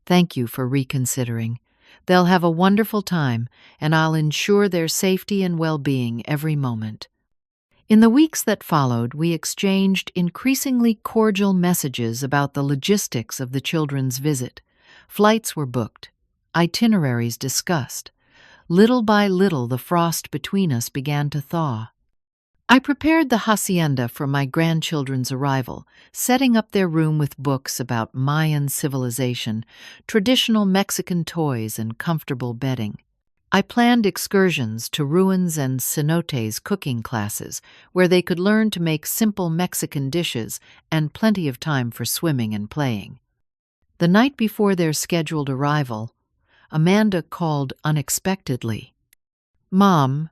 Thank you for reconsidering. They'll have a wonderful time, and I'll ensure their safety and well-being every moment." In the weeks that followed, we exchanged increasingly cordial messages about the logistics of the children's visit. Flights were booked, itineraries discussed. Little by little, the frost between us began to thaw. I prepared the hacienda for my grandchildren's arrival, setting up their room with books about Mayan civilization, traditional Mexican toys, and comfortable bedding. I planned excursions to ruins and cenotes cooking classes, where they could learn to make simple Mexican dishes and plenty of time for swimming and playing. The night before their scheduled arrival, Amanda called unexpectedly. "Mom,"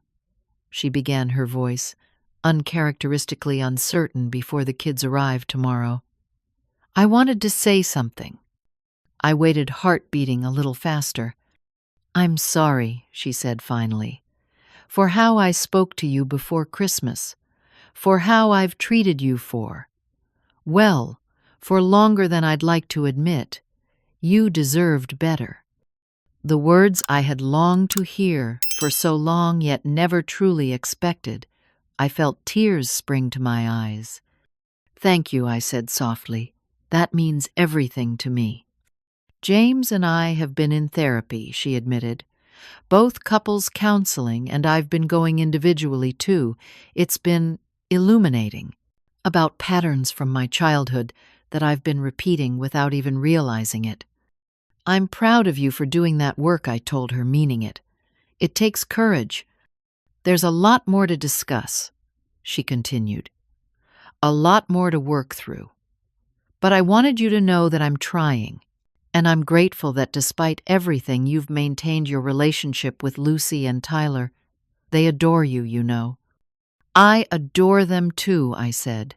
she began, her voice uncharacteristically uncertain before the kids arrived tomorrow. "I wanted to say something." I waited, heart beating a little faster. "I'm sorry," she said finally, "for how I spoke to you before Christmas, for how I've treated you for longer than I'd like to admit. You deserved better." The words I had longed to hear for so long yet never truly expected. I felt tears spring to my eyes. "Thank you," I said softly. "That means everything to me." "James and I have been in therapy," she admitted. "Both couples counseling, and I've been going individually too. It's been illuminating, about patterns from my childhood that I've been repeating without even realizing it." "I'm proud of you for doing that work," I told her, meaning it. "It takes courage. There's a lot more to discuss," she continued. "A lot more to work through. But I wanted you to know that I'm trying, and I'm grateful that despite everything, you've maintained your relationship with Lucy and Tyler. They adore you, you know." "I adore them too," I said.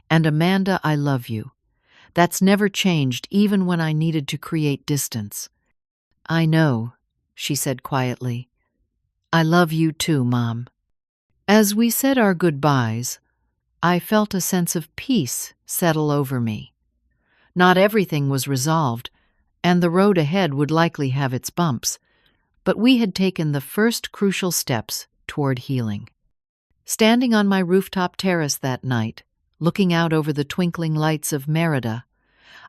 "And Amanda, I love you. That's never changed, even when I needed to create distance." "I know," she said quietly. "I love you too, Mom." As we said our goodbyes, I felt a sense of peace settle over me. Not everything was resolved, and the road ahead would likely have its bumps, but we had taken the first crucial steps toward healing. Standing on my rooftop terrace that night, looking out over the twinkling lights of Merida,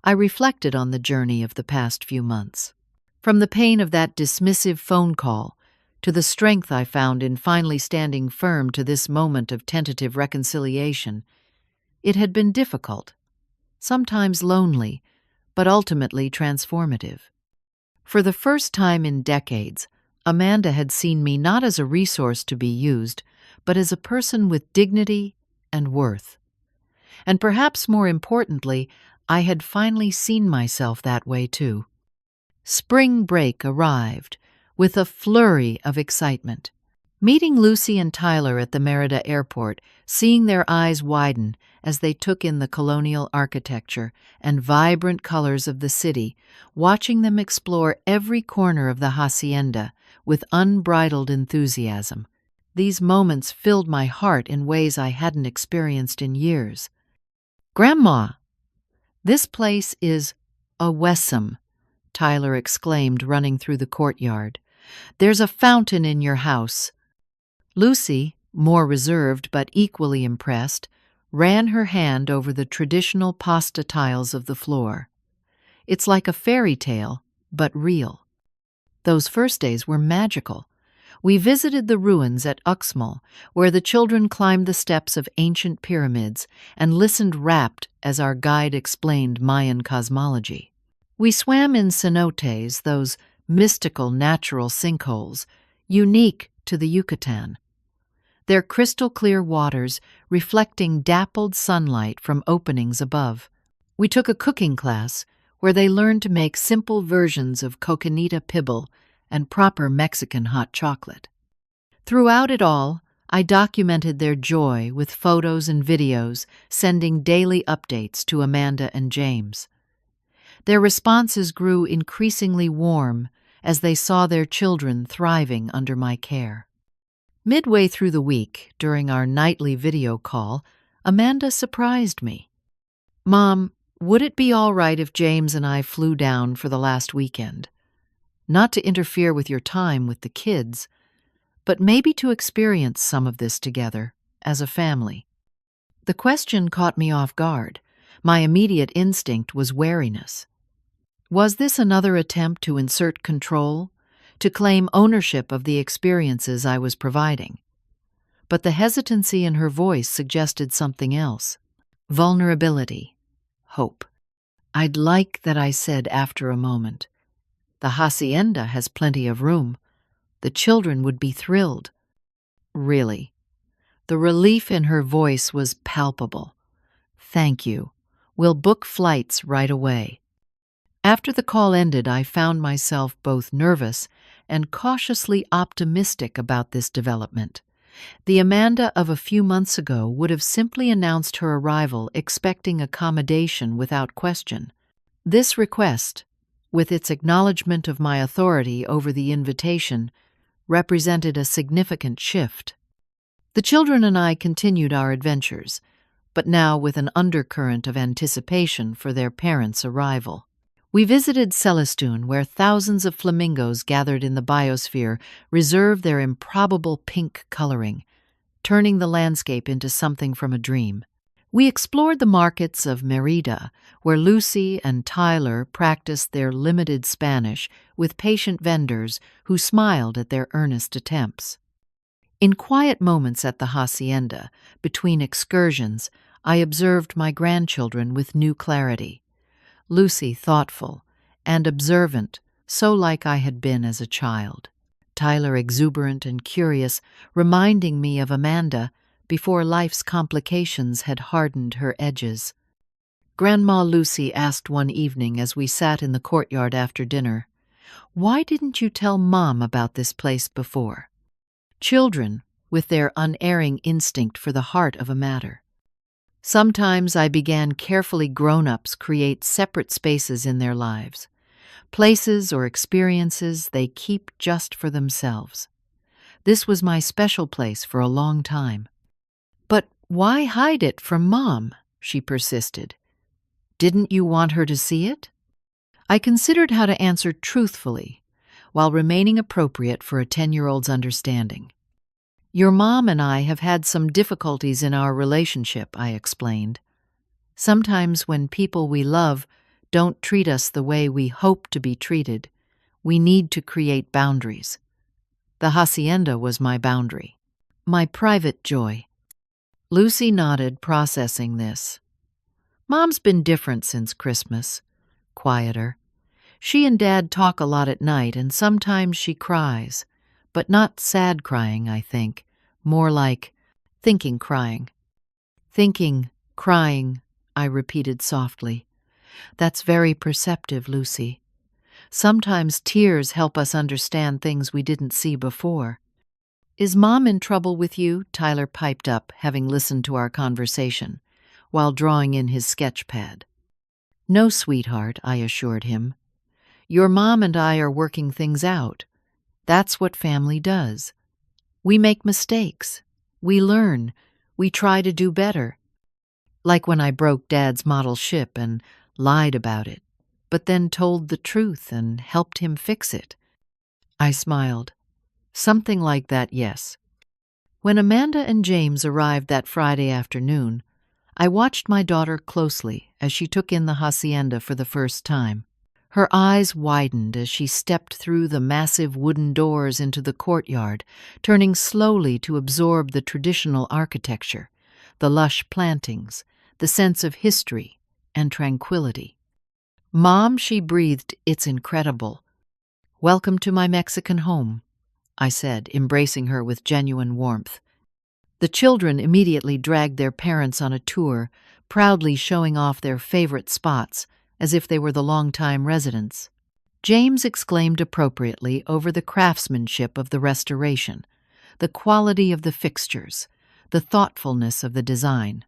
I reflected on the journey of the past few months. From the pain of that dismissive phone call to the strength I found in finally standing firm to this moment of tentative reconciliation, it had been difficult, sometimes lonely, but ultimately transformative. For the first time in decades, Amanda had seen me not as a resource to be used, but as a person with dignity and worth. And perhaps more importantly, I had finally seen myself that way too. Spring break arrived with a flurry of excitement. Meeting Lucy and Tyler at the Merida airport, seeing their eyes widen as they took in the colonial architecture and vibrant colors of the city, watching them explore every corner of the hacienda with unbridled enthusiasm. These moments filled my heart in ways I hadn't experienced in years. "Grandma, this place is awesome," Tyler exclaimed, running through the courtyard. "There's a fountain in your house." Lucy, more reserved but equally impressed, ran her hand over the traditional pasta tiles of the floor. "It's like a fairy tale, but real." Those first days were magical. We visited the ruins at Uxmal, where the children climbed the steps of ancient pyramids and listened rapt as our guide explained Mayan cosmology. We swam in cenotes, those mystical natural sinkholes, unique to the Yucatan. Their crystal-clear waters reflecting dappled sunlight from openings above. We took a cooking class where they learned to make simple versions of coconita pibble and proper Mexican hot chocolate. Throughout it all, I documented their joy with photos and videos, sending daily updates to Amanda and James. Their responses grew increasingly warm as they saw their children thriving under my care. Midway through the week, during our nightly video call, Amanda surprised me. "Mom, would it be all right if James and I flew down for the last weekend? Not to interfere with your time with the kids, but maybe to experience some of this together, as a family." The question caught me off guard. My immediate instinct was wariness. Was this another attempt to insert control, to claim ownership of the experiences I was providing? But the hesitancy in her voice suggested something else. Vulnerability. Hope. "I'd like that," I said after a moment. "The hacienda has plenty of room. The children would be thrilled." "Really?" The relief in her voice was palpable. "Thank you. We'll book flights right away." After the call ended, I found myself both nervous and cautiously optimistic about this development. The Amanda of a few months ago would have simply announced her arrival, expecting accommodation without question. This request, with its acknowledgement of my authority over the invitation, represented a significant shift. The children and I continued our adventures, but now with an undercurrent of anticipation for their parents' arrival. We visited Celestune, where thousands of flamingos gathered in the biosphere reserve their improbable pink coloring, turning the landscape into something from a dream. We explored the markets of Mérida, where Lucy and Tyler practiced their limited Spanish with patient vendors who smiled at their earnest attempts. In quiet moments at the hacienda, between excursions, I observed my grandchildren with new clarity. Lucy thoughtful and observant, so like I had been as a child. Tyler exuberant and curious, reminding me of Amanda before life's complications had hardened her edges. Grandma Lucy asked one evening as we sat in the courtyard after dinner, "Why didn't you tell Mom about this place before?" Children, with their unerring instinct for the heart of a matter. Sometimes I began carefully grown-ups create separate spaces in their lives, places or experiences they keep just for themselves. This was my special place for a long time. "But why hide it from Mom?" she persisted. "Didn't you want her to see it?" I considered how to answer truthfully, while remaining appropriate for a 10-year-old's understanding. "Your mom and I have had some difficulties in our relationship," I explained. "Sometimes when people we love don't treat us the way we hope to be treated, we need to create boundaries. The hacienda was my boundary, my private joy." Lucy nodded, processing this. "Mom's been different since Christmas, quieter. She and Dad talk a lot at night, and sometimes she cries, but not sad crying, I think, more like thinking crying." "Thinking, crying," I repeated softly. "That's very perceptive, Lucy. Sometimes tears help us understand things we didn't see before." "Is Mom in trouble with you?" Tyler piped up, having listened to our conversation, while drawing in his sketch pad. "No, sweetheart," I assured him. "Your mom and I are working things out. That's what family does. We make mistakes. We learn. We try to do better. Like when I broke Dad's model ship and lied about it, but then told the truth and helped him fix it." I smiled. "Something like that, yes." When Amanda and James arrived that Friday afternoon, I watched my daughter closely as she took in the hacienda for the first time. Her eyes widened as she stepped through the massive wooden doors into the courtyard, turning slowly to absorb the traditional architecture, the lush plantings, the sense of history and tranquility. "Mom," she breathed, "it's incredible. Welcome to my Mexican home," I said, embracing her with genuine warmth. The children immediately dragged their parents on a tour, proudly showing off their favorite spots, as if they were the longtime residents. James exclaimed appropriately over the craftsmanship of the restoration, the quality of the fixtures, the thoughtfulness of the design.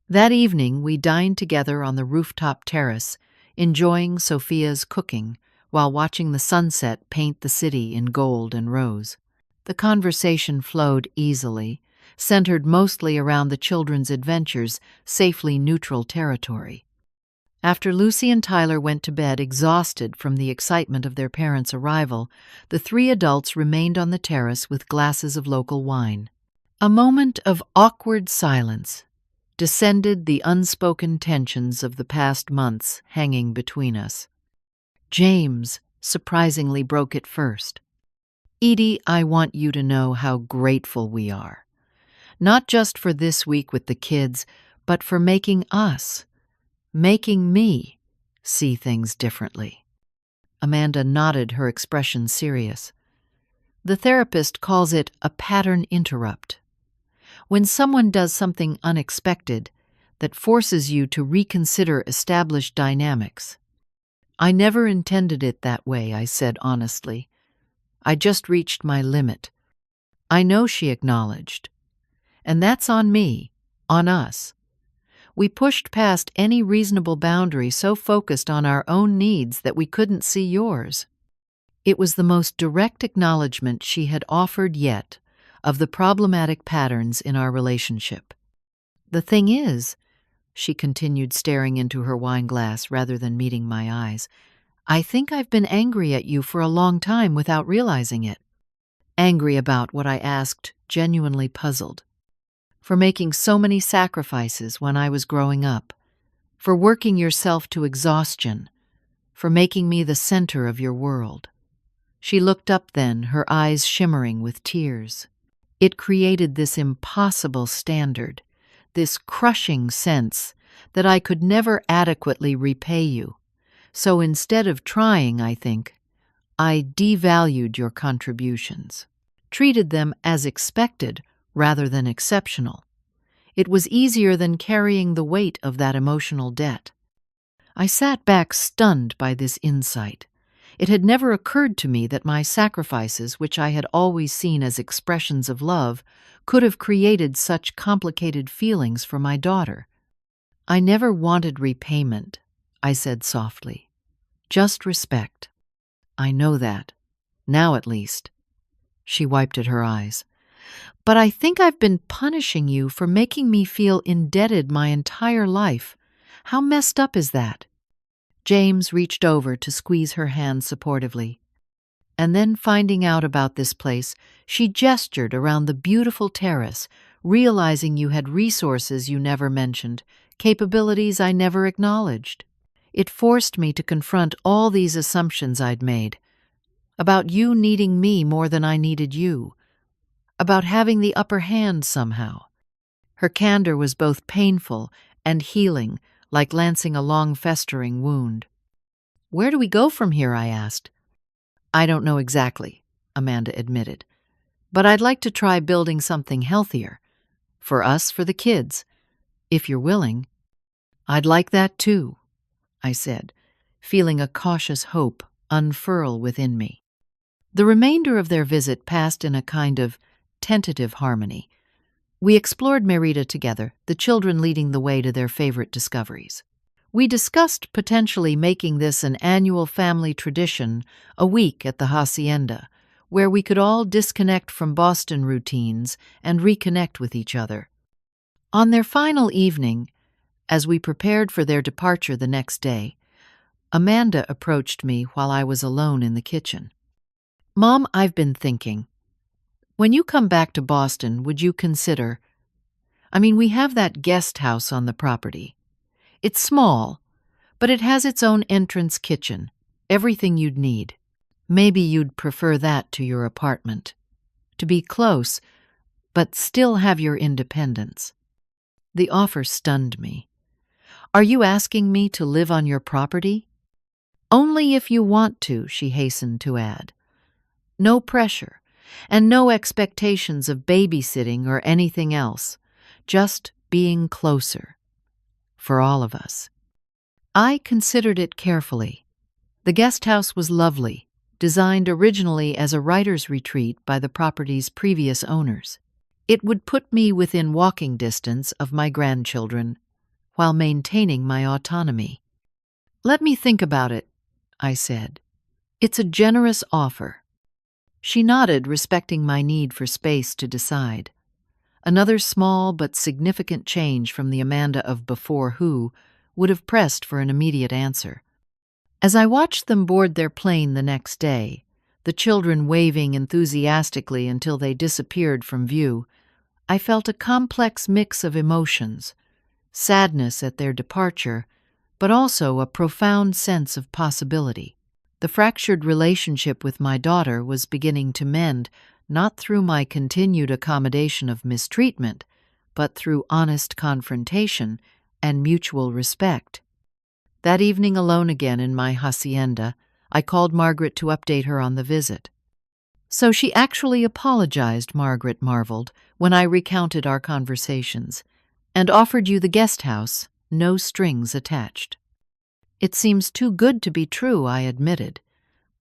That evening we dined together on the rooftop terrace, enjoying Sophia's cooking while watching the sunset paint the city in gold and rose. The conversation flowed easily, centered mostly around the children's adventures, safely neutral territory. After Lucy and Tyler went to bed exhausted from the excitement of their parents' arrival, the three adults remained on the terrace with glasses of local wine. A moment of awkward silence descended, the unspoken tensions of the past months hanging between us. James surprisingly broke it first. "Edie, I want you to know how grateful we are. Not just for this week with the kids, but for making me, see things differently." Amanda nodded, her expression serious. The therapist calls it a pattern interrupt. When someone does something unexpected that forces you to reconsider established dynamics. "I never intended it that way," I said honestly. "I just reached my limit." "I know," she acknowledged. "And that's on me, on us. We pushed past any reasonable boundary, so focused on our own needs that we couldn't see yours." It was the most direct acknowledgement she had offered yet of the problematic patterns in our relationship. "The thing is," she continued, staring into her wineglass rather than meeting my eyes, "I think I've been angry at you for a long time without realizing it." Angry about what, I asked, genuinely puzzled. "For making so many sacrifices when I was growing up, for working yourself to exhaustion, for making me the center of your world." She looked up then, her eyes shimmering with tears. "It created this impossible standard, this crushing sense that I could never adequately repay you. So instead of trying, I think, I devalued your contributions, treated them as expected rather than exceptional. It was easier than carrying the weight of that emotional debt." I sat back, stunned by this insight. It had never occurred to me that my sacrifices, which I had always seen as expressions of love, could have created such complicated feelings for my daughter. "I never wanted repayment," I said softly. "Just respect. I know that. Now at least." She wiped at her eyes. "But I think I've been punishing you for making me feel indebted my entire life. How messed up is that?" James reached over to squeeze her hand supportively. "And then finding out about this place," she gestured around the beautiful terrace, "realizing you had resources you never mentioned, capabilities I never acknowledged. It forced me to confront all these assumptions I'd made. About you needing me more than I needed you. About having the upper hand somehow." Her candor was both painful and healing, like lancing a long-festering wound. "Where do we go from here?" I asked. "I don't know exactly," Amanda admitted. "But I'd like to try building something healthier. For us, for the kids. If you're willing." "I'd like that too," I said, feeling a cautious hope unfurl within me. The remainder of their visit passed in a kind of tentative harmony. We explored Merida together, the children leading the way to their favorite discoveries. We discussed potentially making this an annual family tradition, a week at the hacienda, where we could all disconnect from Boston routines and reconnect with each other. On their final evening, as we prepared for their departure the next day, Amanda approached me while I was alone in the kitchen. "Mom, I've been thinking. When you come back to Boston, would you consider— we have that guest house on the property. It's small, but it has its own entrance kitchen, Everything you'd need. Maybe you'd prefer that to your apartment. To be close, but still have your independence. The offer stunned me. Are you asking me to live on your property? Only if you want to, she hastened to add. No pressure, and no expectations of babysitting or anything else. Just being closer. For all of us. I considered it carefully. The guest house was lovely, designed originally as a writer's retreat by the property's previous owners. It would put me within walking distance of my grandchildren, while maintaining my autonomy. Let me think about it, I said. It's a generous offer. She nodded, respecting my need for space to decide. Another small but significant change from the Amanda of before who would have pressed for an immediate answer. As I watched them board their plane the next day, the children waving enthusiastically until they disappeared from view, I felt a complex mix of emotions, sadness at their departure, but also a profound sense of possibility. The fractured relationship with my daughter was beginning to mend, not through my continued accommodation of mistreatment, but through honest confrontation and mutual respect. That evening, alone again in my hacienda, I called Margaret to update her on the visit. So she actually apologized, Margaret marveled, when I recounted our conversations, and offered you the guest house, no strings attached. It seems too good to be true, I admitted.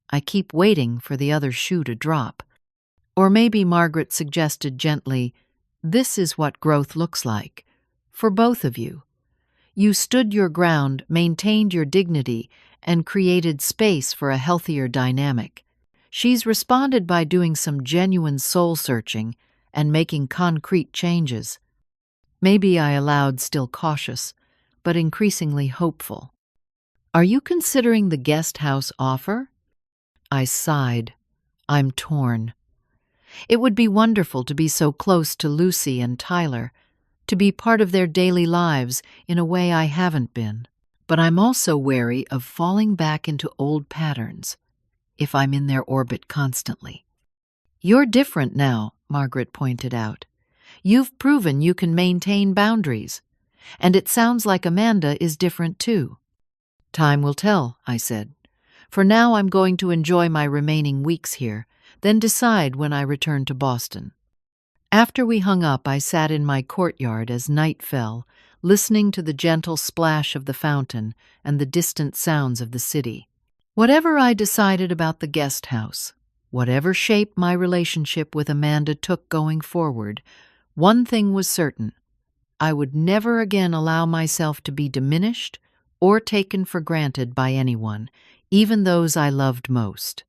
I keep waiting for the other shoe to drop. Or maybe Margaret suggested gently, this is what growth looks like, for both of you. You stood your ground, maintained your dignity, and created space for a healthier dynamic. She's responded by doing some genuine soul-searching and making concrete changes. Maybe I allowed still cautious, but increasingly hopeful. Are you considering the guest house offer? I sighed. I'm torn. It would be wonderful to be so close to Lucy and Tyler, to be part of their daily lives in a way I haven't been. But I'm also wary of falling back into old patterns if I'm in their orbit constantly. You're different now, Margaret pointed out. You've proven you can maintain boundaries, and it sounds like Amanda is different too. Time will tell, I said. For now, I'm going to enjoy my remaining weeks here, then decide when I return to Boston. After we hung up, I sat in my courtyard as night fell, listening to the gentle splash of the fountain and the distant sounds of the city. Whatever I decided about the guest house, whatever shape my relationship with Amanda took going forward, one thing was certain. I would never again allow myself to be diminished or taken for granted by anyone, even those I loved most.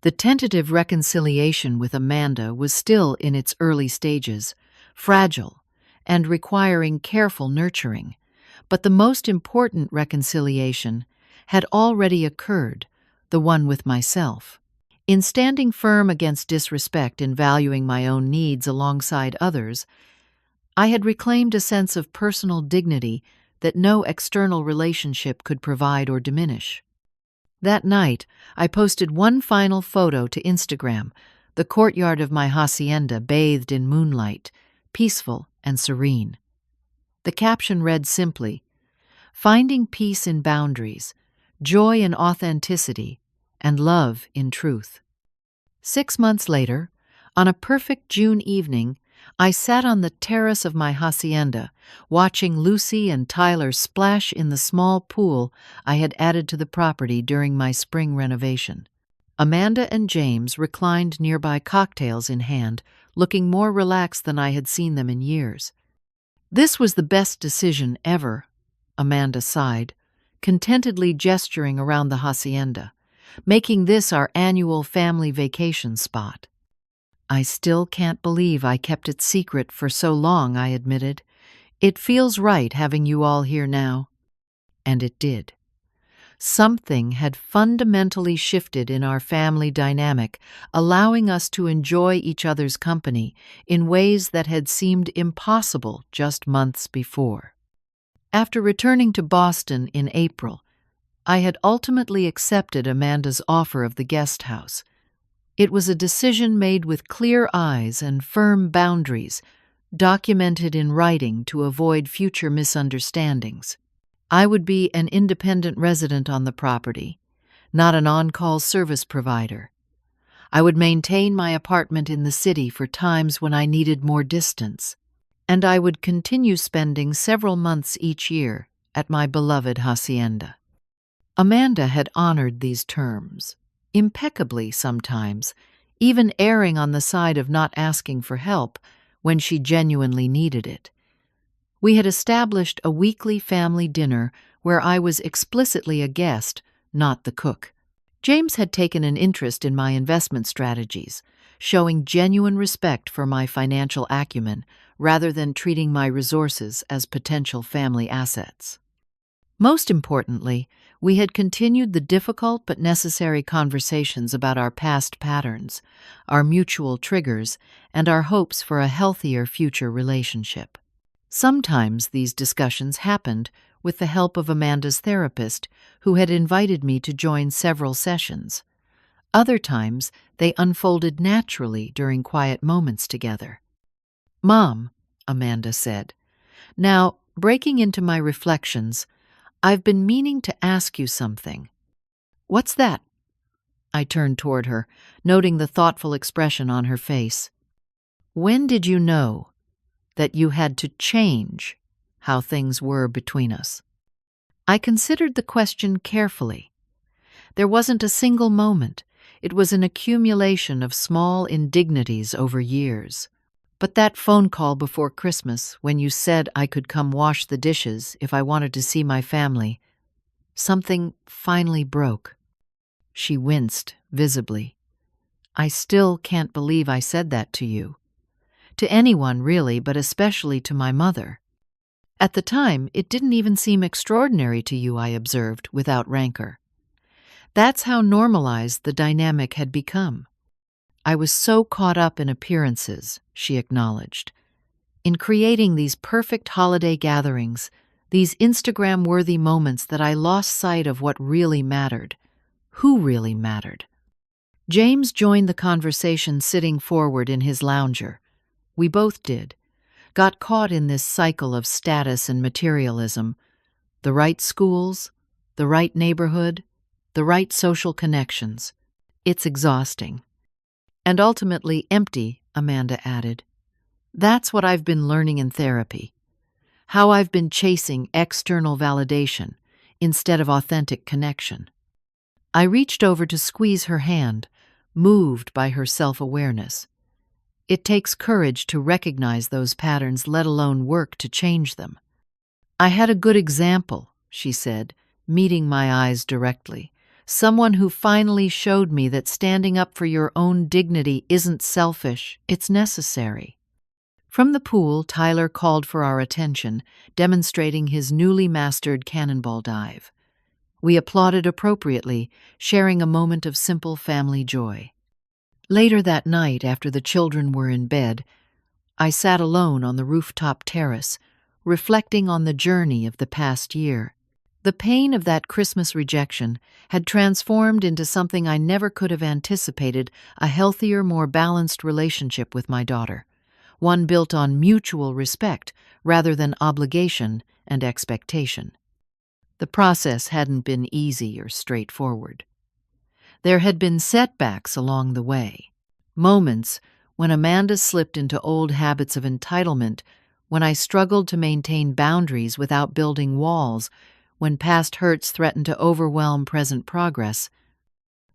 The tentative reconciliation with Amanda was still in its early stages, fragile and requiring careful nurturing, but the most important reconciliation had already occurred, the one with myself. In standing firm against disrespect and valuing my own needs alongside others, I had reclaimed a sense of personal dignity that no external relationship could provide or diminish. That night, I posted one final photo to Instagram, the courtyard of my hacienda bathed in moonlight, peaceful and serene. The caption read simply, "Finding peace in boundaries, joy in authenticity, and love in truth." 6 months later, on a perfect June evening, I sat on the terrace of my hacienda, watching Lucy and Tyler splash in the small pool I had added to the property during my spring renovation. Amanda and James reclined nearby, cocktails in hand, looking more relaxed than I had seen them in years. "This was the best decision ever," Amanda sighed, contentedly gesturing around the hacienda, making this our annual family vacation spot. "I still can't believe I kept it secret for so long," I admitted. "It feels right having you all here now." And it did. Something had fundamentally shifted in our family dynamic, allowing us to enjoy each other's company in ways that had seemed impossible just months before. After returning to Boston in April, I had ultimately accepted Amanda's offer of the guest house. It was a decision made with clear eyes and firm boundaries, documented in writing to avoid future misunderstandings. I would be an independent resident on the property, not an on-call service provider. I would maintain my apartment in the city for times when I needed more distance, and I would continue spending several months each year at my beloved hacienda. Amanda had honored these terms, impeccably sometimes, even erring on the side of not asking for help when she genuinely needed it. We had established a weekly family dinner where I was explicitly a guest, not the cook. James had taken an interest in my investment strategies, showing genuine respect for my financial acumen rather than treating my resources as potential family assets. Most importantly, we had continued the difficult but necessary conversations about our past patterns, our mutual triggers, and our hopes for a healthier future relationship. Sometimes these discussions happened with the help of Amanda's therapist, who had invited me to join several sessions. Other times, they unfolded naturally during quiet moments together. "Mom," Amanda said, "now, breaking into my reflections, I've been meaning to ask you something." "What's that?" I turned toward her, noting the thoughtful expression on her face. "When did you know that you had to change how things were between us?" I considered the question carefully. There wasn't a single moment. It was an accumulation of small indignities over years. But that phone call before Christmas, when you said I could come wash the dishes if I wanted to see my family, something finally broke. She winced visibly. "I still can't believe I said that to you. To anyone, really, but especially to my mother." "At the time, it didn't even seem extraordinary to you," I observed, without rancor. That's how normalized the dynamic had become. "I was so caught up in appearances," she acknowledged. "In creating these perfect holiday gatherings, these Instagram-worthy moments, that I lost sight of what really mattered, who really mattered." James joined the conversation, sitting forward in his lounger. We both did. Got caught in this cycle of status and materialism. The right schools, the right neighborhood, the right social connections. It's exhausting. "And ultimately empty," Amanda added. "That's what I've been learning in therapy. How I've been chasing external validation instead of authentic connection." I reached over to squeeze her hand, moved by her self-awareness. It takes courage to recognize those patterns, let alone work to change them. "I had a good example," she said, meeting my eyes directly. "Someone who finally showed me that standing up for your own dignity isn't selfish, it's necessary." From the pool, Tyler called for our attention, demonstrating his newly mastered cannonball dive. We applauded appropriately, sharing a moment of simple family joy. Later that night, after the children were in bed, I sat alone on the rooftop terrace, reflecting on the journey of the past year. The pain of that Christmas rejection had transformed into something I never could have anticipated: a healthier, more balanced relationship with my daughter, one built on mutual respect rather than obligation and expectation. The process hadn't been easy or straightforward. There had been setbacks along the way, moments when Amanda slipped into old habits of entitlement, when I struggled to maintain boundaries without building walls, when past hurts threatened to overwhelm present progress.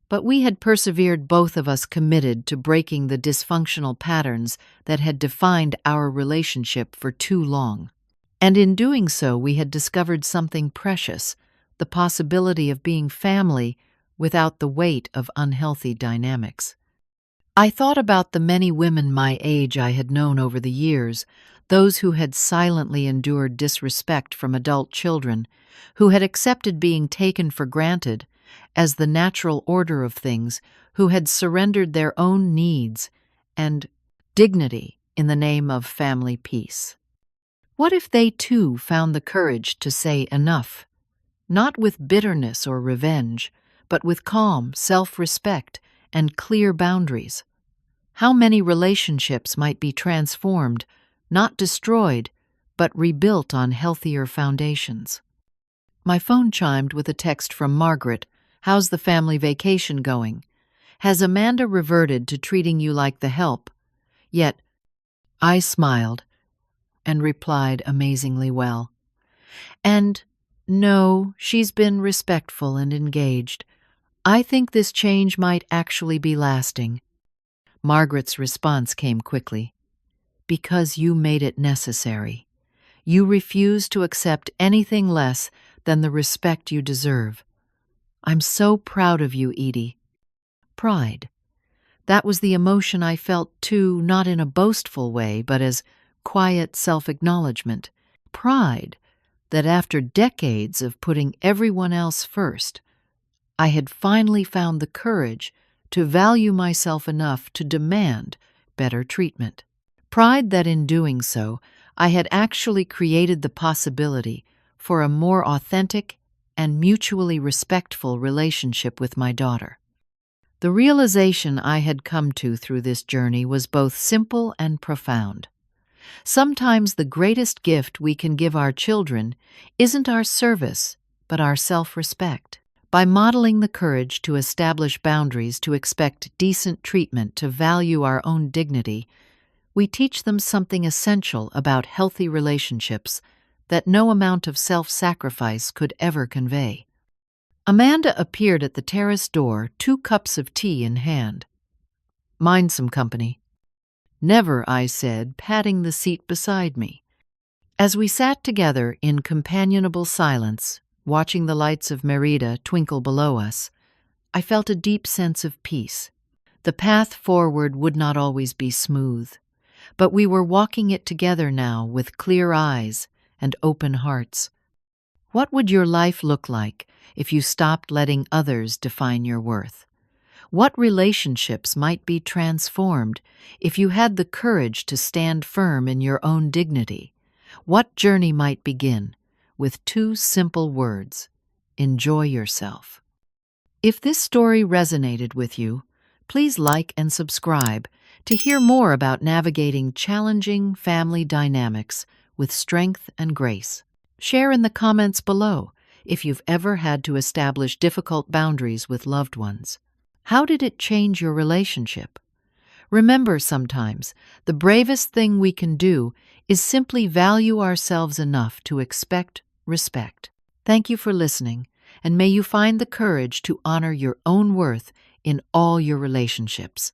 But we had persevered, both of us committed to breaking the dysfunctional patterns that had defined our relationship for too long. And in doing so, we had discovered something precious: the possibility of being family without the weight of unhealthy dynamics. I thought about the many women my age I had known over the years, those who had silently endured disrespect from adult children, who had accepted being taken for granted as the natural order of things, who had surrendered their own needs and dignity in the name of family peace. What if they too found the courage to say enough? not with bitterness or revenge, but with calm self-respect and clear boundaries. How many relationships might be transformed, not destroyed, but rebuilt on healthier foundations? My phone chimed with a text from Margaret. "How's the family vacation going? Has Amanda reverted to treating you like the help?" Yet, I smiled and replied amazingly well. And no, she's been respectful and engaged. I think this change might actually be lasting. Margaret's response came quickly. "Because you made it necessary. You refuse to accept anything less than the respect you deserve. I'm so proud of you, Edie." Pride. That was the emotion I felt too, not in a boastful way, but as quiet self-acknowledgement. Pride that after decades of putting everyone else first, I had finally found the courage to value myself enough to demand better treatment. Pride that in doing so, I had actually created the possibility for a more authentic and mutually respectful relationship with my daughter. The realization I had come to through this journey was both simple and profound. Sometimes the greatest gift we can give our children isn't our service, but our self-respect. By modeling the courage to establish boundaries, to expect decent treatment, to value our own dignity, we teach them something essential about healthy relationships that no amount of self-sacrifice could ever convey. Amanda appeared at the terrace door, 2 cups of tea in hand. "Mind some company?" "Never," I said, patting the seat beside me. As we sat together in companionable silence, watching the lights of Merida twinkle below us, I felt a deep sense of peace. The path forward would not always be smooth, but we were walking it together now with clear eyes and open hearts. What would your life look like if you stopped letting others define your worth? What relationships might be transformed if you had the courage to stand firm in your own dignity? What journey might begin with 2 simple words: enjoy yourself. If this story resonated with you, please like and subscribe to hear more about navigating challenging family dynamics with strength and grace. Share in the comments below if you've ever had to establish difficult boundaries with loved ones. How did it change your relationship? Remember, sometimes the bravest thing we can do is simply value ourselves enough to expect respect. Thank you for listening, and may you find the courage to honor your own worth in all your relationships.